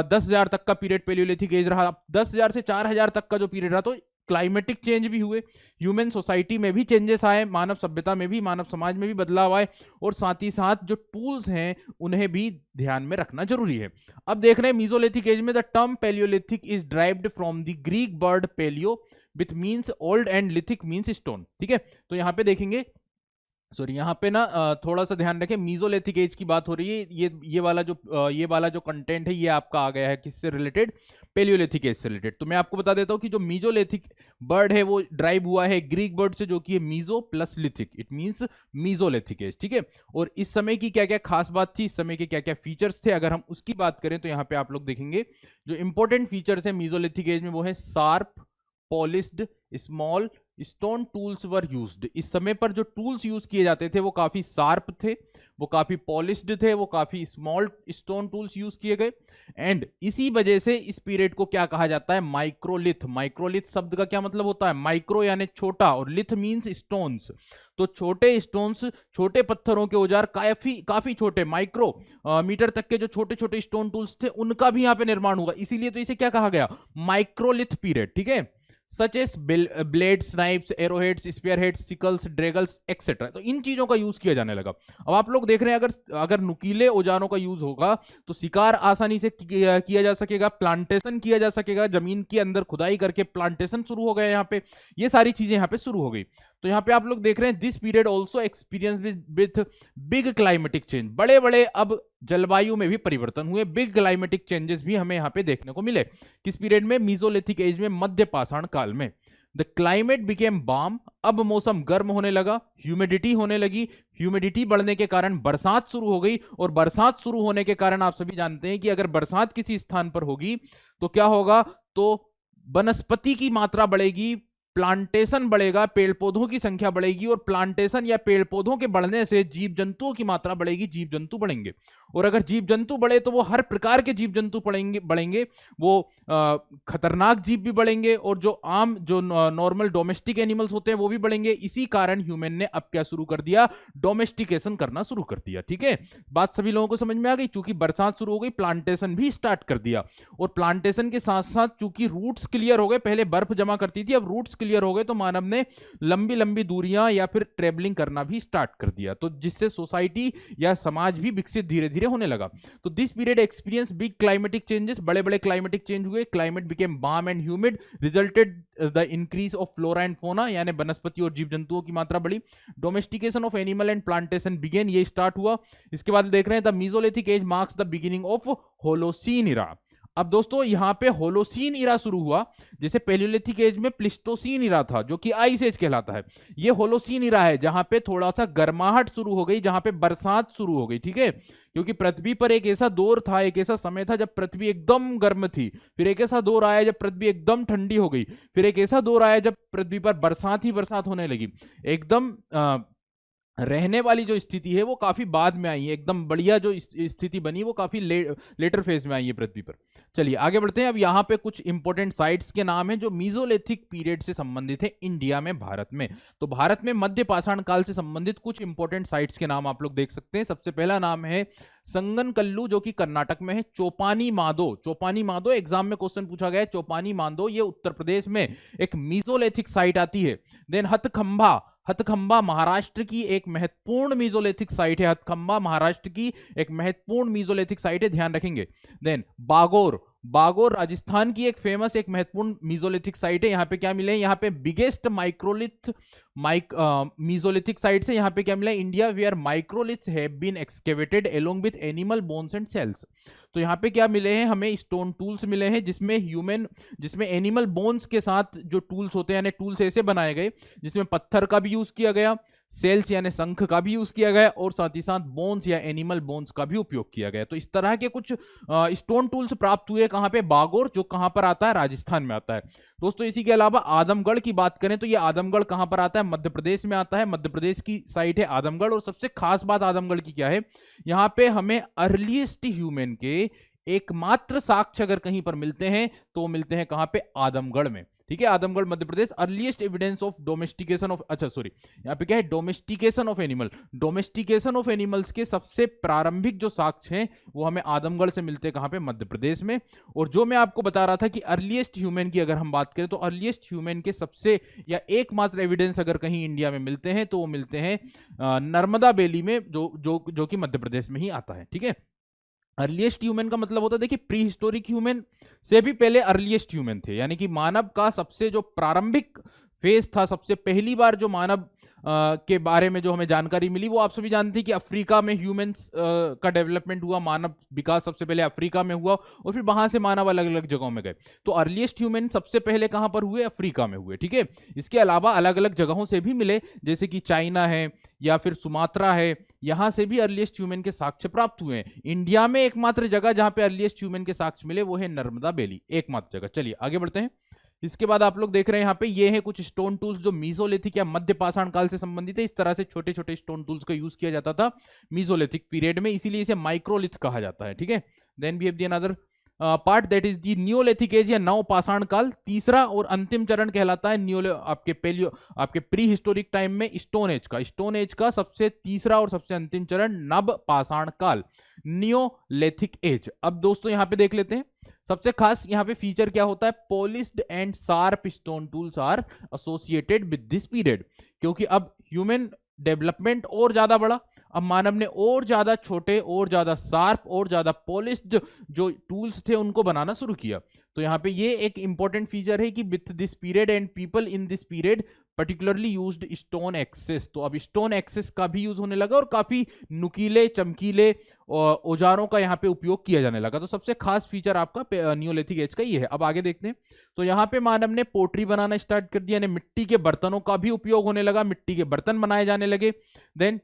[SPEAKER 1] 10,000 तक का पीरियड पेलियोलिथिक एज रहा। 10,000 से 4,000 तक का जो पीरियड रहा, तो क्लाइमेटिक चेंज भी हुए, ह्यूमन सोसाइटी में भी चेंजेस आए, मानव सभ्यता में भी, मानव समाज में भी बदलाव आए, और साथ ही साथ जो टूल्स हैं उन्हें भी ध्यान में रखना जरूरी है। अब देख रहे हैं मीजोलिथिक एज में the term paleolithic is derived from the Greek word paleo with means old and lithic means stone. ठीक है, तो यहां पे देखेंगे, सॉरी यहाँ पे ना थोड़ा सा ध्यान रखें, मीजोलिथिक एज की बात हो रही है। ये वाला जो कंटेंट है ये आपका आ गया है किससे रिलेटेड, पेलियोलिथिक एज से रिलेटेड। तो मैं आपको बता देता हूँ कि जो मीजोलिथिक वर्ड है वो ड्राइव हुआ है ग्रीक वर्ड से, जो कि है meso plus lithic, it means mesolithic age. ठीक है, और इस समय की क्या क्या खास बात थी, इस समय के क्या क्या फीचर्स थे, अगर हम उसकी बात करें तो यहाँ पे आप लोग देखेंगे जो इंपॉर्टेंट फीचर्स है मीजोलिथिक एज में, वो है sharp, polished, small stone tools were used. इस समय पर जो टूल्स यूज किए जाते थे वो काफी शार्प थे, वो काफी पॉलिश्ड थे, वो काफी स्मॉल स्टोन टूल्स यूज किए गए। एंड इसी वजह से इस पीरियड को क्या कहा जाता है, माइक्रोलिथ। माइक्रोलिथ शब्द का क्या मतलब होता है, माइक्रो यानी छोटा, और लिथ मींस स्टोन्स। तो छोटे स्टोन्स, छोटे पत्थरों के औजार, काफी छोटे, माइक्रो मीटर तक के जो छोटे छोटे स्टोन टूल्स थे, उनका भी यहाँ पे निर्माण हुआ। इसीलिए तो इसे क्या कहा गया, माइक्रोलिथ पीरियड। ठीक है, such as blades, knives, arrowheads, spearheads, sickles, draggles etcetera. तो इन चीजों का यूज किया जाने लगा। अब आप लोग देख रहे हैं अगर नुकीले औजारों का यूज होगा तो शिकार आसानी से किया जा सकेगा, प्लांटेशन किया जा सकेगा, जमीन के अंदर खुदाई करके प्लांटेशन शुरू हो गया यहाँ पे, ये सारी चीजें यहाँ पे शुरू हो गई। तो यहाँ पे आप लोग देख रहे हैं this period also experience with big climatic change. बड़े बड़े अब जलवायु में भी परिवर्तन हुए, बिग क्लाइमेटिक चेंजेस भी हमें यहाँ पे देखने को मिले। किस पीरियड में, मीजोलिथिक एज में, मध्य पाषाण काल में। द क्लाइमेट बिकेम वार्म, अब मौसम गर्म होने लगा, ह्यूमिडिटी होने लगी, ह्यूमिडिटी बढ़ने के कारण बरसात शुरू हो गई, और बरसात शुरू होने के कारण आप सभी जानते हैं कि अगर बरसात किसी स्थान पर होगी तो क्या होगा, तो वनस्पति की मात्रा बढ़ेगी, प्लांटेशन बढ़ेगा, पेड़ पौधों की संख्या बढ़ेगी, और प्लांटेशन या पेड़ पौधों के बढ़ने से जीव जंतुओं की मात्रा बढ़ेगी, जीव जंतु बढ़ेंगे। और अगर जीव जंतु बढ़े तो वो हर प्रकार के जीव जंतु बढ़ेंगे, वो खतरनाक जीव भी बढ़ेंगे, और जो आम जो नॉर्मल डोमेस्टिक एनिमल्स होते हैं वो भी बढ़ेंगे। इसी कारण ह्यूमन ने अब क्या शुरू कर दिया, डोमेस्टिकेशन करना शुरू कर दिया। ठीक है, बात सभी लोगों को समझ में आ गई। चूंकि बरसात शुरू हो गई, प्लांटेशन भी स्टार्ट कर दिया, और प्लांटेशन के साथ साथ चूंकि रूट्स क्लियर हो गए, पहले बर्फ जमा करती थी, अब रूट्स क्लियर हो गए, तो मानव ने लंबी लंबी दूरियां या फिर ट्रेवलिंग करना भी स्टार्ट कर दिया, तो जिससे सोसाइटी या समाज भी विकसित धीरे धीरे होने लगा। तो this period experience big climatic changes, बड़े बड़े क्लाइमेटिक चेंज हुए, climate became warm and humid, resulted the increase of flora and fauna, यानी वनस्पति और जीव जंतुओं की मात्रा बढ़ी। Domestication of animal and plantation began, ये स्टार्ट हुआ। इसके बाद देख रहे हैं the mesolithic age marks the beginning of Holocene era. अब दोस्तों यहां पे होलोसीन इरा शुरू हुआ, जैसे पेलियोलिथिक एज में प्लिस्टोसीन इरा था जो कि आइस एज कहलाता है, ये होलोसीन इरा है जहां पे थोड़ा सा गर्माहट शुरू हो गई, जहां पे बरसात शुरू हो गई। ठीक है, क्योंकि पृथ्वी पर एक ऐसा दौर था, एक ऐसा समय था जब पृथ्वी एकदम गर्म थी, फिर एक ऐसा दौर आया जब पृथ्वी एकदम ठंडी हो गई, फिर एक ऐसा दौर आया जब पृथ्वी पर बरसात ही बरसात होने लगी। एकदम रहने वाली जो स्थिति है वो काफी बाद में आई है, एकदम बढ़िया जो स्थिति बनी वो काफी लेटर फेज में आई है पृथ्वी पर। चलिए आगे बढ़ते हैं। अब यहाँ पे कुछ इंपॉर्टेंट साइट्स के नाम हैं जो मीजोलिथिक पीरियड से संबंधित है इंडिया में, भारत में। तो भारत में मध्य पाषाण काल से संबंधित कुछ इंपॉर्टेंट साइट्स के नाम आप लोग देख सकते हैं। सबसे पहला नाम है संगनकल्लू, जो कि कर्नाटक में है। चोपानी मादो, चोपानी मादो एग्जाम में क्वेश्चन पूछा गया है, चोपानी मादो ये उत्तर प्रदेश में एक मीजोलिथिक साइट आती है। देन हथखंबा, हथखंबा महाराष्ट्र की एक महत्वपूर्ण मीजोलिथिक साइट है, हथखंबा महाराष्ट्र की एक महत्वपूर्ण मीजोलिथिक साइट है, ध्यान रखेंगे। देन बागोर, बागोर राजस्थान की एक फेमस एक महत्वपूर्ण मीजोलिथिक साइट है। यहाँ पे क्या मिले, यहाँ पे बिगेस्ट माइक्रोलिथ मीजोलिथिक साइट से यहाँ पे क्या मिला, India where microliths have been excavated along with animal bones and shells. तो यहाँ पे क्या मिले हैं, हमें स्टोन टूल्स मिले हैं जिसमें एनिमल बोन्स के साथ जो टूल्स होते हैं, यानी टूल्स ऐसे बनाए गए जिसमें पत्थर का भी यूज किया गया, सेल्स यानी शंख का भी यूज किया गया और साथ ही साथ बोन्स या एनिमल बोन्स का भी उपयोग किया गया। तो इस तरह के कुछ स्टोन टूल्स प्राप्त हुए कहां पे, बागोर, जो कहां पर आता है, राजस्थान में आता है दोस्तों। इसी के अलावा आदमगढ़ की बात करें तो ये आदमगढ़ कहां पर आता है, मध्य प्रदेश में आता है, मध्य प्रदेश की साइट है आदमगढ़। और सबसे खास बात आदमगढ़ की क्या है, यहां पे हमें अर्लीस्ट ह्यूमन के एकमात्र साक्ष्य अगर कहीं पर मिलते हैं तो मिलते हैं कहां पे, आदमगढ़ में। ठीक है, Adamgarh Madhya Pradesh. Earliest evidence of domestication of, अच्छा सॉरी, यहाँ पे क्या है, domestication of animal, domestication of animals के सबसे प्रारंभिक जो साक्ष्य हैं वो हमें आदमगढ़ से मिलते हैं कहां पे, मध्य प्रदेश में। और जो मैं आपको बता रहा था कि अर्लीस्ट ह्यूमन की अगर हम बात करें तो अर्लीस्ट ह्यूमन के सबसे या एकमात्र एविडेंस अगर कहीं इंडिया में मिलते हैं तो वो मिलते हैं नर्मदा वैली में, जो कि मध्य प्रदेश में ही आता है। ठीक है, अर्लीस्ट ह्यूमन का मतलब होता है, देखिए प्री हिस्टोरिक ह्यूमन से भी पहले अर्लीस्ट ह्यूमन थे, यानी कि मानव का सबसे जो प्रारंभिक फेज था, सबसे पहली बार जो मानव के बारे में जो हमें जानकारी मिली वो आप सभी जानते हैं कि अफ्रीका में ह्यूमंस का डेवलपमेंट हुआ, मानव विकास सबसे पहले अफ्रीका में हुआ और फिर वहां से मानव अलग अलग जगहों में गए। तो अर्लीस्ट ह्यूमन सबसे पहले कहां पर हुए, अफ्रीका में हुए। ठीक है, इसके अलावा अलग अलग जगहों से भी मिले, जैसे कि चाइना है या फिर सुमात्रा है, यहां से भी अर्लीस्ट ह्यूमन के साक्ष्य प्राप्त हुए हैं। इंडिया में एकमात्र जगह जहां पे अर्लीस्ट ह्यूमन के साक्ष्य मिले वो है नर्मदा वैली, एकमात्र जगह। चलिए आगे बढ़ते हैं। इसके बाद आप लोग देख रहे हैं यहाँ पे ये है कुछ स्टोन टूल्स जो मीसोलिथिक या मध्य पाषाण काल से संबंधित है। इस तरह से छोटे छोटे स्टोन टूल्स का यूज किया जाता था मीसोलिथिक पीरियड में, इसीलिए इसे माइक्रोलिथ कहा जाता है। ठीक है, then we have the another part that is the neolithic age या नव पाषाण काल। तीसरा और अंतिम चरण कहलाता है आपके प्री हिस्टोरिक टाइम में स्टोन एज का सबसे तीसरा और सबसे अंतिम चरण नव पाषाण काल, नियोलिथिक एज। अब दोस्तों यहाँ पे देख लेते हैं सबसे खास यहाँ पे फीचर क्या होता है, polished and sharp stone tools are associated with this period. क्योंकि अब ह्यूमन डेवलपमेंट और ज्यादा बढ़ा, अब मानव ने और ज्यादा छोटे और ज्यादा शार्प और ज्यादा पॉलिश्ड जो टूल्स थे उनको बनाना शुरू किया। तो यहाँ पे ये एक इंपॉर्टेंट फीचर है कि with this period and people in this period particularly used stone axes. तो अब स्टोन एक्सेस का भी यूज होने लगा और काफी नुकीले चमकीले औजारों का यहाँ पे उपयोग किया जाने लगा। तो सबसे खास फीचर आपका नियोलिथिक एज का ये है। अब आगे देखते हैं तो यहाँ पे मानव ने पोट्री बनाना स्टार्ट कर दिया, यानी मिट्टी के बर्तनों का भी उपयोग होने लगा, मिट्टी के बर्तन बनाए जाने लगे। देन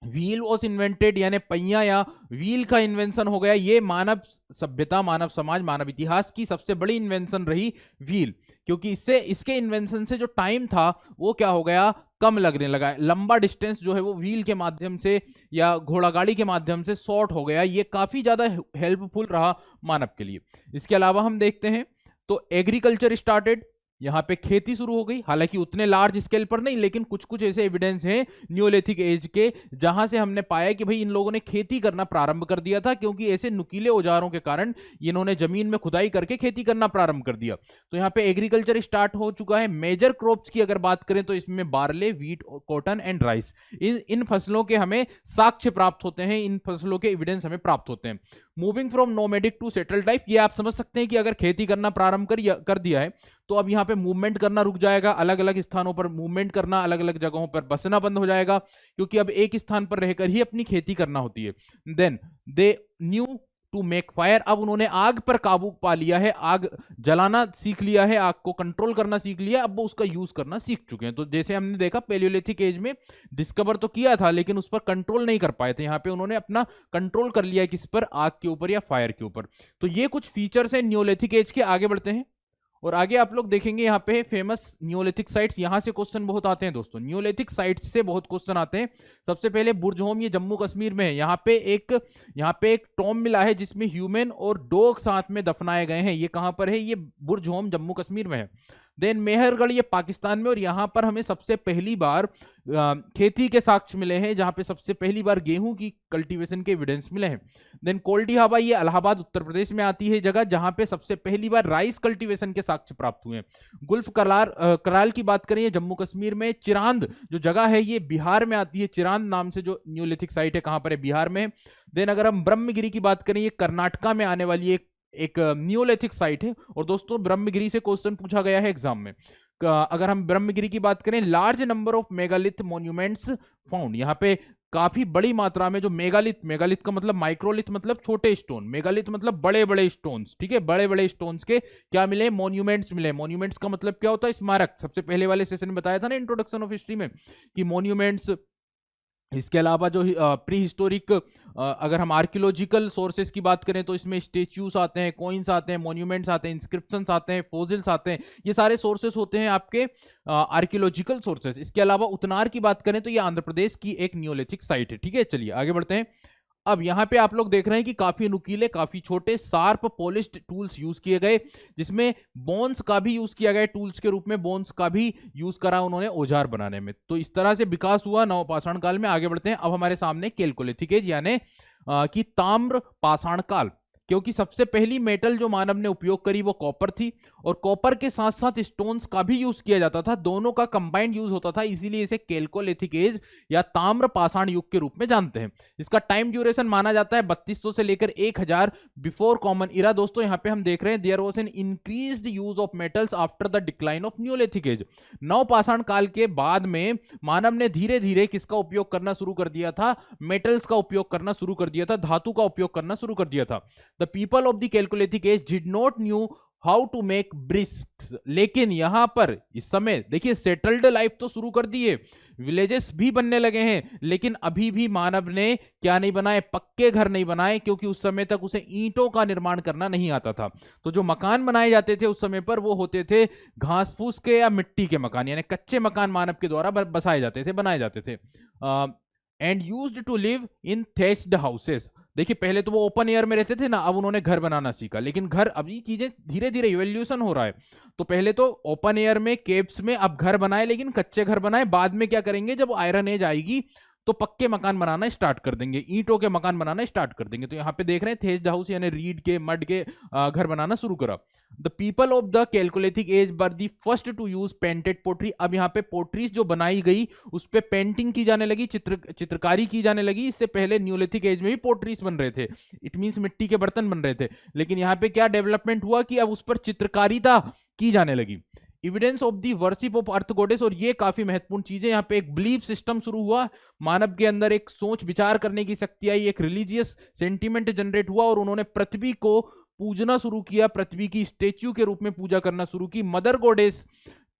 [SPEAKER 1] व्हील वॉज इन्वेंटेड, यानी पहिया या व्हील का इन्वेंशन हो गया। ये मानव सभ्यता, मानव समाज, मानव इतिहास की सबसे बड़ी इन्वेंशन रही व्हील, क्योंकि इसके इन्वेंशन से जो टाइम था वो क्या हो गया, कम लगने लगा। लंबा डिस्टेंस जो है वो व्हील के माध्यम से या घोड़ा गाड़ी के माध्यम से शॉर्ट हो गया। ये काफी ज्यादा हेल्पफुल रहा मानव के लिए। इसके अलावा हम देखते हैं तो एग्रीकल्चर स्टार्टेड, यहाँ पे खेती शुरू हो गई, हालांकि उतने लार्ज स्केल पर नहीं, लेकिन कुछ कुछ ऐसे एविडेंस हैं नियोलिथिक एज के जहां से हमने पाया कि भाई इन लोगों ने खेती करना प्रारंभ कर दिया था, क्योंकि ऐसे नुकीले औजारों के कारण इन्होंने जमीन में खुदाई करके खेती करना प्रारंभ कर दिया। तो यहाँ पे एग्रीकल्चर स्टार्ट हो चुका है। मेजर क्रॉप्स की अगर बात करें तो इसमें barley, wheat, cotton and rice, इन फसलों के हमें साक्ष्य प्राप्त होते हैं, इन फसलों के एविडेंस हमें प्राप्त होते हैं। Moving from nomadic to settled life, ये आप समझ सकते हैं कि अगर खेती करना प्रारंभ कर दिया है तो अब यहाँ पे मूवमेंट करना रुक जाएगा, अलग अलग स्थानों पर मूवमेंट करना, अलग अलग जगहों पर बसना बंद हो जाएगा, क्योंकि अब एक स्थान पर रहकर ही अपनी खेती करना होती है। Then they knew to make fire, अब उन्होंने आग पर काबू पा लिया है, आग जलाना सीख लिया है, आग को कंट्रोल करना सीख लिया, अब वो उसका यूज करना सीख चुके हैं। तो जैसे हमने देखा पैलियोलिथिक एज में डिस्कवर तो किया था लेकिन उस पर कंट्रोल नहीं कर पाए थे, यहाँ पे उन्होंने अपना कंट्रोल कर लिया किस पर, आग के ऊपर या फायर के ऊपर। तो ये कुछ फीचर्स हैं नियोलिथिक एज के। आगे बढ़ते हैं और आगे आप लोग देखेंगे यहाँ पे फेमस नियोलिथिक साइट्स, यहाँ से क्वेश्चन बहुत आते हैं दोस्तों, नियोलिथिक साइट्स से बहुत क्वेश्चन आते हैं। सबसे पहले बुर्जहोम, ये जम्मू कश्मीर में है। यहाँ पे एक टॉम मिला है जिसमें ह्यूमन और डॉग साथ में दफनाए गए हैं। ये कहाँ पर है, ये बुर्जहोम जम्मू कश्मीर में है। देन मेहरगढ़, ये पाकिस्तान में, और यहाँ पर हमें सबसे पहली बार खेती के साक्ष्य मिले हैं, जहाँ पे सबसे पहली बार गेहूं की कल्टीवेशन के एविडेंस मिले हैं। देन कोल्डी हाबा, ये इलाहाबाद उत्तर प्रदेश में आती है जगह, जहाँ पे सबसे पहली बार राइस कल्टीवेशन के साक्ष्य प्राप्त हुए हैं। गुल्फ कराल की बात करें, जम्मू कश्मीर में। चिरांद जो जगह है ये बिहार में आती है, चिरांद नाम से जो नियोलिथिक साइट है, कहाँ पर है, बिहार में। देन अगर हम ब्रह्मगिरी की बात करें, ये कर्नाटका में आने वाली एक नियोलिथिक साइट है। और दोस्तों ब्रह्मगिरी से क्वेश्चन पूछा गया है एग्जाम में। अगर हम ब्रह्मगिरी की बात करें, large number of megalith monuments found, यहाँ पे काफी बड़ी मात्रा में जो मेगालिथ, मेगालिथ का मतलब माइक्रोलिथ मतलब छोटे स्टोन, मेगालिथ मतलब बड़े बड़े स्टोन्स, ठीक है, बड़े बड़े स्टोन्स के क्या मिले, मॉन्यूमेंट्स मिले। मॉन्यूमेंट्स का मतलब क्या होता है, स्मारक। सबसे पहले वाले सेशन में बताया था ना इंट्रोडक्शन ऑफ हिस्ट्री में कि मॉन्यूमेंट्स, इसके अलावा जो प्री हिस्टोरिक, अगर हम आर्कियोलॉजिकल सोर्सेज की बात करें तो इसमें स्टेच्यूज आते हैं, कॉइन्स आते हैं, मॉन्यूमेंट्स आते हैं, इंस्क्रिप्शंस आते हैं, फोसिल्स आते हैं, ये सारे सोर्सेज होते हैं आपके आर्कियोलॉजिकल सोर्सेज। इसके अलावा उतनार की बात करें तो ये आंध्र प्रदेश की एक नियोलिथिक साइट है, ठीक है। चलिए आगे बढ़ते हैं। अब यहाँ पे आप लोग देख रहे हैं कि काफी नुकीले, काफी छोटे, शार्प पॉलिश्ड टूल्स यूज किए गए, जिसमें बोन्स का भी यूज किया गया, टूल्स के रूप में बोन्स का भी यूज करा उन्होंने औजार बनाने में। तो इस तरह से विकास हुआ नवपाषाण काल में। आगे बढ़ते हैं। अब हमारे सामने कैलकोलिथिक एज यानी कि ताम्र पाषाण काल, क्योंकि सबसे पहली मेटल जो मानव ने उपयोग करी वो कॉपर थी, और कॉपर के साथ साथ स्टोन्स का भी यूज किया जाता था, दोनों का कंबाइंड यूज होता था, इसीलिए इसे कैलकोलिथिक एज या ताम्र पाषाण युग के रूप में जानते हैं। इसका टाइम ड्यूरेशन माना जाता है 3200 से लेकर 1000 बिफोर कॉमन इरा। दोस्तों यहाँ पे हम देख रहे हैं there was an increased use of metals after the decline of neolithic age. नवपाषाण काल के बाद में मानव ने धीरे धीरे किसका उपयोग करना शुरू कर दिया था, मेटल्स का उपयोग करना शुरू कर दिया था, धातु का उपयोग करना शुरू कर दिया था। The people of the Chalcolithic age did not knew how to make bricks, लेकिन यहां पर इस समय देखिए सेटल्ड लाइफ तो शुरू कर दिए, विलेजेस भी बनने लगे हैं, लेकिन अभी भी मानव ने क्या नहीं बनाए, पक्के घर नहीं बनाए, क्योंकि उस समय तक उसे ईंटों का निर्माण करना नहीं आता था। तो जो मकान बनाए जाते थे उस समय पर वो होते थे घास फूस के या मिट्टी के मकान, यानी कच्चे मकान मानव के द्वारा बसाए जाते थे, बनाए जाते थे। And used to live in thatched houses. देखिए पहले तो वो ओपन एयर में रहते थे ना, अब उन्होंने घर बनाना सीखा, लेकिन घर, अब ये चीजें धीरे धीरे इवोल्यूशन हो रहा है। तो पहले तो ओपन एयर में केव्स में अब घर बनाए, लेकिन कच्चे घर बनाए। बाद में क्या करेंगे, जब आयरन एज आएगी तो पक्के मकान बनाना स्टार्ट कर देंगे, ईंटों के मकान बनाना स्टार्ट कर देंगे। तो यहाँ पे देख रहे हैं थेस्ड हाउस यानी रीड के, मड के घर बनाना शुरू करा। The people of the chalcolithic age were the first to use painted pottery. अब यहाँ पे पोट्रीज जो बनाई गई उस पे पेंटिंग की जाने लगी, चित्रकारी की जाने लगी। इससे पहले न्यूलिथिक एज में भी पोट्रीज बन रहे थे, इट मीन्स मिट्टी के बर्तन बन रहे थे, लेकिन यहाँ पे क्या डेवलपमेंट हुआ कि अब उस पर चित्रकारिता की जाने लगी। Evidence of the worship of earth goddess, और ये काफी महत्वपूर्ण चीज है, यहाँ पे एक बिलीफ सिस्टम शुरू हुआ, मानव के अंदर एक सोच विचार करने की शक्ति आई, एक रिलीजियस सेंटीमेंट जनरेट हुआ, और उन्होंने पृथ्वी को पूजना शुरू किया, पृथ्वी की स्टेच्यू के रूप में पूजा करना शुरू की। मदर गॉडेस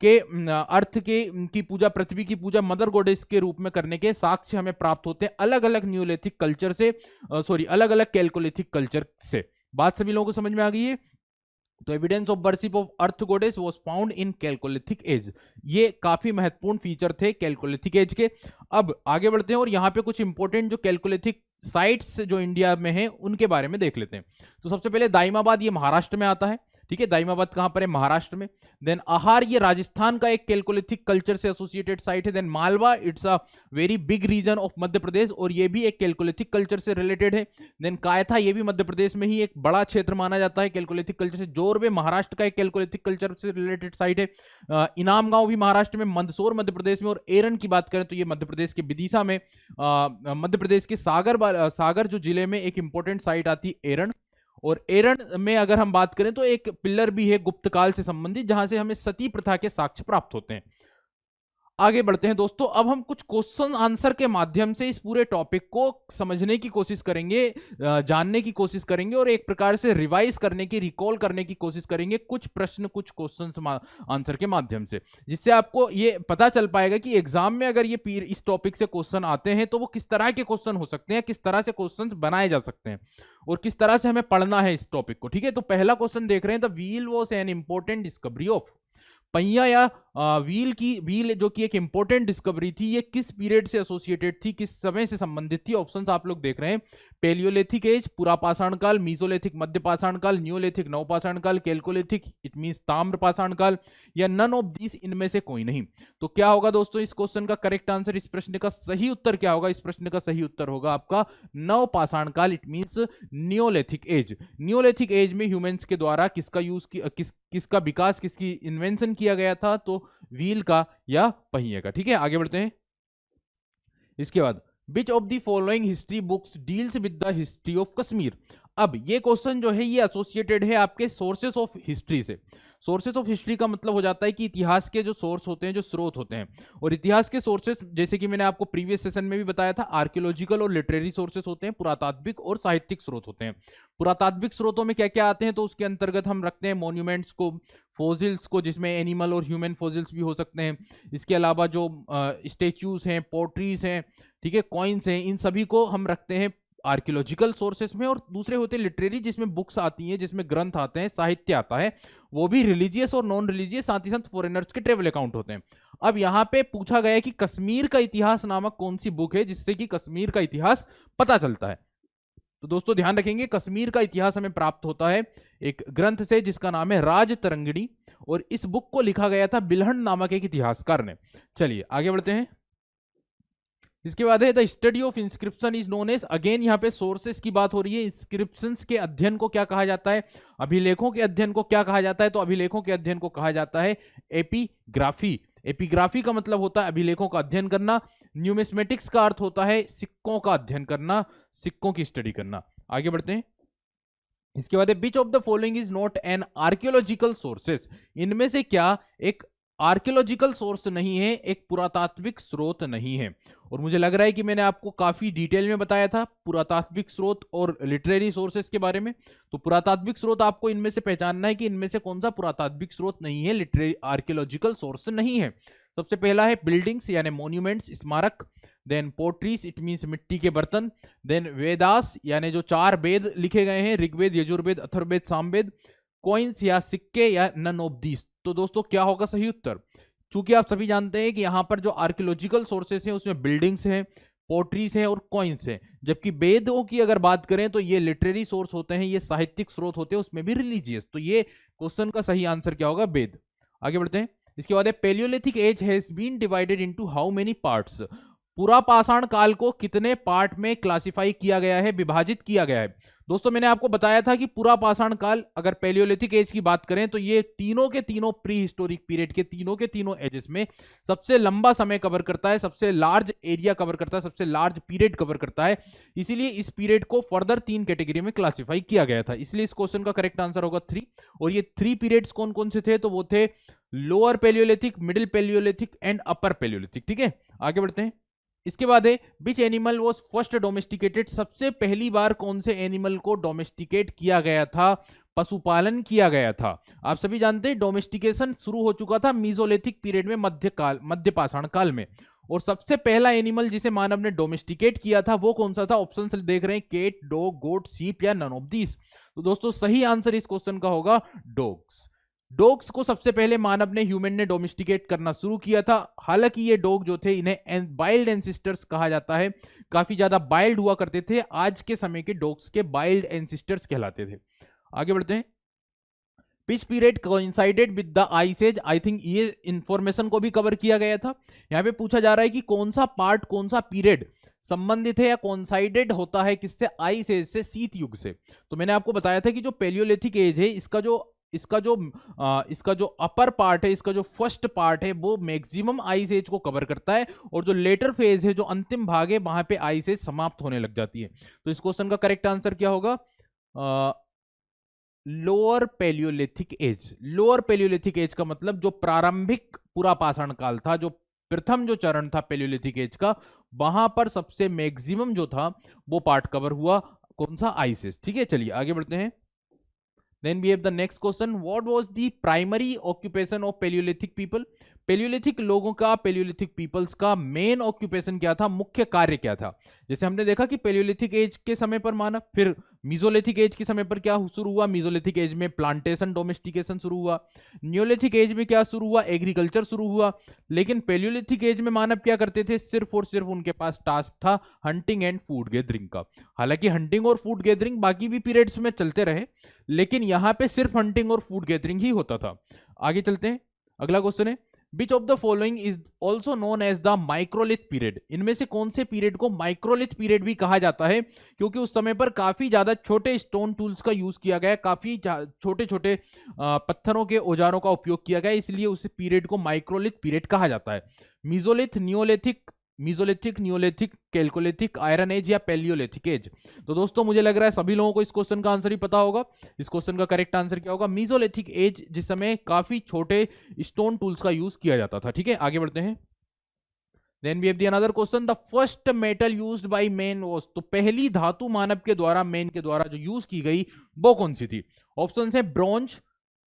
[SPEAKER 1] के अर्थ के की पूजा, पृथ्वी की पूजा मदर गॉडेस के रूप में करने के साक्ष्य हमें प्राप्त होते हैं अलग अलग न्यूलिथिक कल्चर से, अलग अलग कैलकोलिथिक कल्चर से। बात सभी लोगों को समझ में आ गई है? तो evidence of worship of earth goddess was found in chalcolithic age, ये काफी महत्वपूर्ण फीचर थे कैलकोलिथिक एज के। अब आगे बढ़ते हैं और यहाँ पे कुछ इंपॉर्टेंट जो कैलकोलिथिक साइट्स जो इंडिया में हैं उनके बारे में देख लेते हैं। तो सबसे पहले दाइमाबाद, ये महाराष्ट्र में आता है, ठीक है। दाइमाबाद कहां पर है, महाराष्ट्र में। देन आहार, ये राजस्थान का एक कैलकोलिथिक कल्चर से एसोसिएटेड साइट है। Then Malwa, it's a very big region of Madhya Pradesh, और ये भी एक कैलकोलिथिक कल्चर से रिलेटेड है। देन कायथा, ये भी मध्य प्रदेश में ही एक बड़ा क्षेत्र माना जाता है कैलकोलिथिक कल्चर से। जोरवे महाराष्ट्र का एक कैलकोलिथिक कल्चर से रिलेटेड साइट है। इनाम गांव भी महाराष्ट्र में, मंदसौर मध्य प्रदेश में, और एरन की बात करें तो ये मध्य प्रदेश के विदिशा में, मध्य प्रदेश के सागर जो जिले में एक इंपॉर्टेंट साइट आती है एरन। और एरन में अगर हम बात करें तो एक पिलर भी है गुप्त काल से संबंधित, जहां से हमें सती प्रथा के साक्ष्य प्राप्त होते हैं। आगे बढ़ते हैं दोस्तों, अब हम कुछ क्वेश्चन आंसर के माध्यम से इस पूरे टॉपिक को समझने की कोशिश करेंगे, जानने की कोशिश करेंगे, और एक प्रकार से रिवाइज करने की, रिकॉल करने की कोशिश करेंगे कुछ प्रश्न, कुछ क्वेश्चन आंसर के माध्यम से, जिससे आपको ये पता चल पाएगा कि एग्जाम में अगर ये इस टॉपिक से क्वेश्चन आते हैं तो वो किस तरह के क्वेश्चन हो सकते हैं, किस तरह से क्वेश्चन बनाए जा सकते हैं, और किस तरह से हमें पढ़ना है इस टॉपिक को, ठीक है। तो पहला क्वेश्चन देख रहे हैं, the wheel was an important discovery of, पहिया या व्हील जो कि एक इंपॉर्टेंट डिस्कवरी थी, ये किस पीरियड से एसोसिएटेड थी, किस समय से संबंधित थी। ऑप्शंस आप लोग देख रहे हैं, पेलियोलिथिक एज, पुरापाषाण काल, मीसोलिथिक मध्यपाषाण काल, न्यूलिथिक नवपाषाण काल, कैलकोलिथिक इट मींस ताम्रपाषाण काल, या नन ऑफ दिस, इनमें से कोई नहीं। तो क्या होगा दोस्तों इस क्वेश्चन का करेक्ट आंसर, इस प्रश्न का सही उत्तर क्या होगा, इस प्रश्न का सही उत्तर होगा आपका नवपाषाण काल, it means neolithic age. Neolithic age में ह्यूमंस के द्वारा किसका यूज किसका विकास, किसकी इन्वेंशन किया गया था, तो व्हील का या पहिए का, ठीक है। आगे बढ़ते हैं। इसके बाद which of the following history books deals with the history of Kashmir. अब ये क्वेश्चन जो है ये एसोसिएटेड है आपके सोर्सेस ऑफ हिस्ट्री से। सोर्सेस ऑफ हिस्ट्री का मतलब हो जाता है कि इतिहास के जो सोर्स होते हैं, जो स्रोत होते हैं, और इतिहास के सोर्सेस जैसे कि मैंने आपको प्रीवियस सेशन में भी बताया था, आर्कियोलॉजिकल और लिटरेरी सोर्सेस होते हैं, पुरातात्विक और साहित्यिक स्रोत होते हैं। पुरातात्विक स्रोतों में क्या क्या आते हैं, तो उसके अंतर्गत हम रखते हैं मॉन्यूमेंट्स को, फोसिल्स को, जिसमें एनिमल और ह्यूमन फोसिल्स भी हो सकते हैं। इसके अलावा जो स्टेच्यूज हैं, पोट्रीज हैं, ठीक है, कॉइन्स हैं, इन सभी को हम रखते हैं आर्कियोलॉजिकल सोर्सेस में। और दूसरे होते हैं लिटरेरी, जिसमें बुक्स आती हैं, जिसमें ग्रंथ आते हैं, साहित्य आता है, वो भी रिलीजियस और नॉन रिलीजियस, साथ ही साथ फॉरेनर्स के ट्रेवल अकाउंट होते हैं। अब यहाँ पे पूछा गया है कि कश्मीर का इतिहास नामक कौन सी बुक है जिससे कि कश्मीर का इतिहास पता चलता है। तो दोस्तों ध्यान रखेंगे, कश्मीर का इतिहास हमें प्राप्त होता है एक ग्रंथ से जिसका नाम है राज तरंगिणी, और इस बुक को लिखा गया था बिल्हण नामक एक इतिहासकार ने। चलिए आगे बढ़ते हैं। इसके बाद है the study of inscription is known as, again यहाँ पे सोर्सेस की बात हो रही है। इंस्क्रिप्शंस के अध्ययन को क्या कहा जाता है, अभिलेखों के अध्ययन को क्या कहा जाता है, तो अभिलेखों के अध्ययन को कहा जाता है एपिग्राफी। एपिग्राफी का मतलब होता है अभिलेखों का अध्ययन करना। न्यूमिस्मेटिक्स का अर्थ होता है सिक्कों का अध्ययन करना, सिक्कों की स्टडी करना। आगे बढ़ते हैं। इसके बाद which of the following is not an archaeological sources, इनमें से क्या एक आर्कियोलॉजिकल सोर्स नहीं है, एक पुरातात्विक स्रोत नहीं है। और मुझे लग रहा है कि मैंने आपको काफी डिटेल में बताया था पुरातात्विक स्रोत और लिटरेरी सोर्सेस के बारे में। तो पुरातात्विक स्रोत आपको इनमें से पहचानना है कि इनमें से कौन सा पुरातात्विक स्रोत नहीं है, लिटरेरी आर्कियोलॉजिकल सोर्स नहीं है। सबसे पहला है बिल्डिंग्स यानी मॉन्यूमेंट्स, स्मारक। देन पोट्रीज, इट मीन्स मिट्टी के बर्तन। देन वेदास यानी जो 4 वेद लिखे गए हैं, ऋग्वेद, यजुर्वेद, अथर्ववेद, सामवेद। कॉइन्स या सिक्के, या नन ऑफ दीस। तो दोस्तों क्या होगा सही उत्तर, चूंकि आप सभी जानते हैं कि यहां पर जो आर्कियोलॉजिकल सोर्सेस हैं उसमें बिल्डिंग्स हैं, पोट्रीज हैं और कॉइन्स हैं, जबकि वेदों की अगर बात करें तो ये लिटरेरी सोर्स होते हैं, ये साहित्यिक स्रोत होते हैं, उसमें भी रिलीजियस। तो ये क्वेश्चन का सही आंसर क्या होगा, वेद। आगे बढ़ते हैं। इसके बाद है paleolithic age has been divided into how many parts, पूरा पाषाण काल को कितने पार्ट में क्लासिफाई किया गया है, विभाजित किया गया है। दोस्तों मैंने आपको बताया था कि पूरा पाषाण काल, अगर पेलियोलिथिक एज की बात करें तो ये तीनों के तीनों प्री हिस्टोरिक पीरियड के तीनों एजेस में सबसे लंबा समय कवर करता है, सबसे लार्ज एरिया कवर करता है, सबसे लार्ज पीरियड कवर करता है। इसीलिए इस पीरियड को फर्दर 3 कैटेगरी में क्लासिफाई किया गया था। इसलिए इस क्वेश्चन का करेक्ट आंसर होगा 3। और ये 3 पीरियड्स कौन कौन से थे, तो वो थे lower paleolithic, middle paleolithic and upper paleolithic. ठीक है, आगे बढ़ते हैं। इसके बाद है which animal was first domesticated, सबसे पहली बार कौन से एनिमल को डोमेस्टिकेट किया गया था, पशुपालन किया गया था। आप सभी जानते हैं डोमेस्टिकेशन शुरू हो चुका था मीसोलिथिक पीरियड में, मध्य पाषाण काल में। और सबसे पहला एनिमल जिसे मानव ने डोमेस्टिकेट किया था वो कौन सा था, ऑप्शन से देख रहे हैं केट, डॉग, गोट, शीप या नन ऑफ दीस। तो दोस्तों सही आंसर इस क्वेश्चन का होगा डॉग्स। डॉग्स को सबसे पहले मानव ने, ह्यूमन ने डोमेस्टिकेट करना शुरू किया था। हालांकि ये डॉग जो थे इन्हें वाइल्ड एंसिस्टर्स कहा जाता है, काफी ज्यादा वाइल्ड हुआ करते थे, आज के समय के डॉग्स के वाइल्ड एंसिस्टर्स कहलाते थे। आगे बढ़ते हैं। Which period coincided with the ice age, I think ये इंफॉर्मेशन को भी कवर किया गया था। यहाँ पे पूछा जा रहा है कि कौन सा पार्ट, कौन सा पीरियड संबंधित है या कोइंसाइडेड होता है किससे, आइस एज से, शीत युग से। तो मैंने आपको बताया था कि जो पेलियोलिथिक एज है इसका जो अपर पार्ट है, इसका जो फर्स्ट पार्ट है वो मैक्सिमम आइस एज को कवर करता है, और जो लेटर फेज है, जो अंतिम भाग है, वहां पे आइस एज समाप्त होने लग जाती है। तो इस क्वेश्चन का करेक्ट आंसर क्या होगा, lower paleolithic age. Lower paleolithic age का मतलब जो प्रारंभिक पूरा पाषाण काल था, जो प्रथम जो चरण था पेलियोलिथिक एज का, वहां पर सबसे मैक्सिमम जो था वो पार्ट कवर हुआ, कौन सा, आइस एज। ठीक है, चलिए आगे बढ़ते हैं। Then we have the next question. What was the primary occupation of Paleolithic people? Paleolithic लोगों का, पेलियोलिथिक पीपल्स का मेन ऑक्यूपेशन क्या था, मुख्य कार्य क्या था। जैसे हमने देखा कि पेलियोलिथिक एज के समय पर मानव, फिर मीजोलिथिक एज के समय पर क्या शुरू हुआ, मीजोलिथिक एज में प्लांटेशन, डोमेस्टिकेशन शुरू हुआ। न्यूलिथिक एज में क्या शुरू हुआ, एग्रीकल्चर शुरू हुआ। लेकिन पेलियोलिथिक एज में मानव क्या करते थे, सिर्फ और सिर्फ उनके पास टास्क था हंटिंग एंड फूड गैदरिंग का। हालांकि हंटिंग और फूड गैदरिंग बाकी भी पीरियड्स में चलते रहे, लेकिन यहां पे सिर्फ हंटिंग और फूड गैदरिंग ही होता था। आगे चलते हैं, अगला क्वेश्चन है Which of the following is also known as the microlith period, इनमें से कौन से पीरियड को माइक्रोलिथ पीरियड भी कहा जाता है, क्योंकि उस समय पर काफी ज्यादा छोटे स्टोन टूल्स का यूज किया गया, काफी छोटे छोटे पत्थरों के औजारों का उपयोग किया गया, इसलिए उस पीरियड को माइक्रोलिथ पीरियड कहा जाता है। Mesolith, Neolithic, Mesolithic, Neolithic, Chalcolithic, Iron Age या पैलियोलिथिक एज? तो दोस्तों मुझे लग रहा है सभी लोगों को इस क्वेश्चन का आंसर ही पता होगा। इस क्वेश्चन का करेक्ट आंसर क्या होगा? मीजोलिथिक एज, जिस समय काफी छोटे स्टोन टूल्स का यूज किया जाता था। ठीक है, आगे बढ़ते हैं। Then we have the another question, the first metal used by man was, तो पहली धातु मानव के द्वारा, मैन के द्वारा जो यूज की गई वो कौन सी थी? ऑप्शन है ब्रॉन्ज,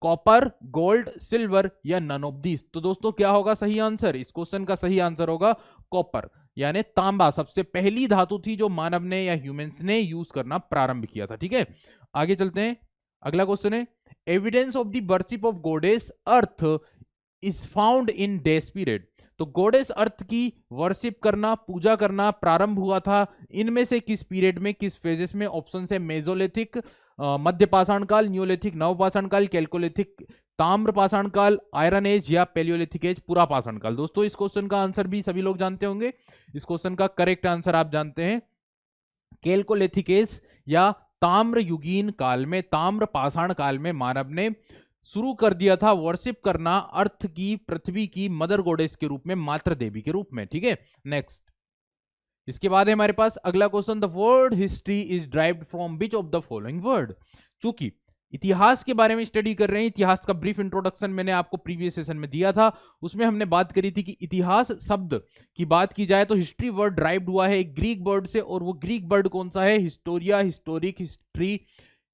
[SPEAKER 1] कॉपर, गोल्ड, सिल्वर या नन ऑफ दीस। तो दोस्तों क्या होगा सही आंसर? इस क्वेश्चन का सही आंसर होगा कॉपर, यानी तांबा सबसे पहली धातु थी जो मानव ने या ह्यूमंस ने यूज करना प्रारंभ किया था। ठीक है, आगे चलते हैं। अगला क्वेश्चन है, evidence of the worship of goddess earth is found in dash period. तो गॉडेस अर्थ की वर्शिप करना, पूजा करना प्रारंभ हुआ था इनमें से किस पीरियड में, किस फेजेस में? ऑप्शन है मेजोलिथिक, मध्य पाषाण काल, न्यूलिथिक, नवपाषाण काल, कैल्कोलिथिक, ताम्र पाषाण काल, आयरन एज या पैलियोलिथिक एज, पुरा पाषाण काल। दोस्तों इस क्वेश्चन का आंसर भी सभी लोग जानते होंगे। इस क्वेश्चन का करेक्ट आंसर आप जानते हैं कैल्कोलिथिक एज या ताम्र युगीन काल में, ताम्र पाषाण काल में मानव ने शुरू कर दिया था वर्शिप करना अर्थ की, पृथ्वी की मदर गॉडेस के रूप में, मातृ देवी के रूप में। ठीक है, नेक्स्ट। इसके बाद है हमारे पास अगला question, the word history is derived from which of the following word? चूंकि इतिहास के बारे में स्टडी कर रहे हैं, इतिहास का ब्रीफ इंट्रोडक्शन मैंने आपको प्रीवियस सेशन में दिया था, उसमें हमने बात करी थी कि इतिहास शब्द की बात की जाए तो हिस्ट्री वर्ड ड्राइव्ड हुआ है एक ग्रीक वर्ड से, और वो ग्रीक वर्ड कौन सा है? हिस्टोरिया, हिस्टोरिक, हिस्ट्री,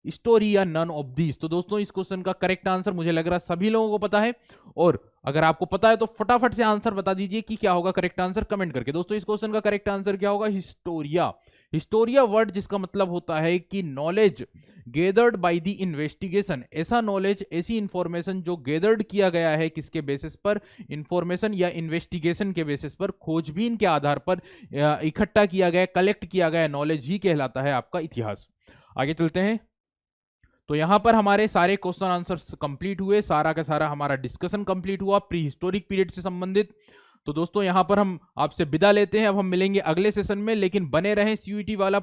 [SPEAKER 1] स्टोरी या नन ऑफ दीस। तो दोस्तों इस क्वेश्चन का करेक्ट आंसर मुझे लग रहा है सभी लोगों को पता है, और अगर आपको पता है तो फटाफट से आंसर बता दीजिए कि क्या होगा करेक्ट आंसर कमेंट करके। दोस्तों इस क्वेश्चन का करेक्ट आंसर क्या होगा? हिस्टोरिया। हिस्टोरिया वर्ड जिसका मतलब होता है कि knowledge gathered by the investigation, ऐसा नॉलेज, ऐसी इंफॉर्मेशन जो गेदर्ड किया गया है किसके बेसिस पर? इंफॉर्मेशन या इन्वेस्टिगेशन के बेसिस पर, खोजबीन के आधार पर इकट्ठा किया गया, कलेक्ट किया गया नॉलेज ही कहलाता है आपका इतिहास। आगे चलते हैं। तो यहां पर हमारे सारे क्वेश्चन आंसर्स कंप्लीट हुए, सारा का सारा हमारा डिस्कशन कंप्लीट हुआ प्री हिस्टोरिक पीरियड से संबंधित। तो दोस्तों यहां पर हम आपसे विदा लेते हैं, अब हम मिलेंगे अगले सेशन में, लेकिन बने रहें CUET वाला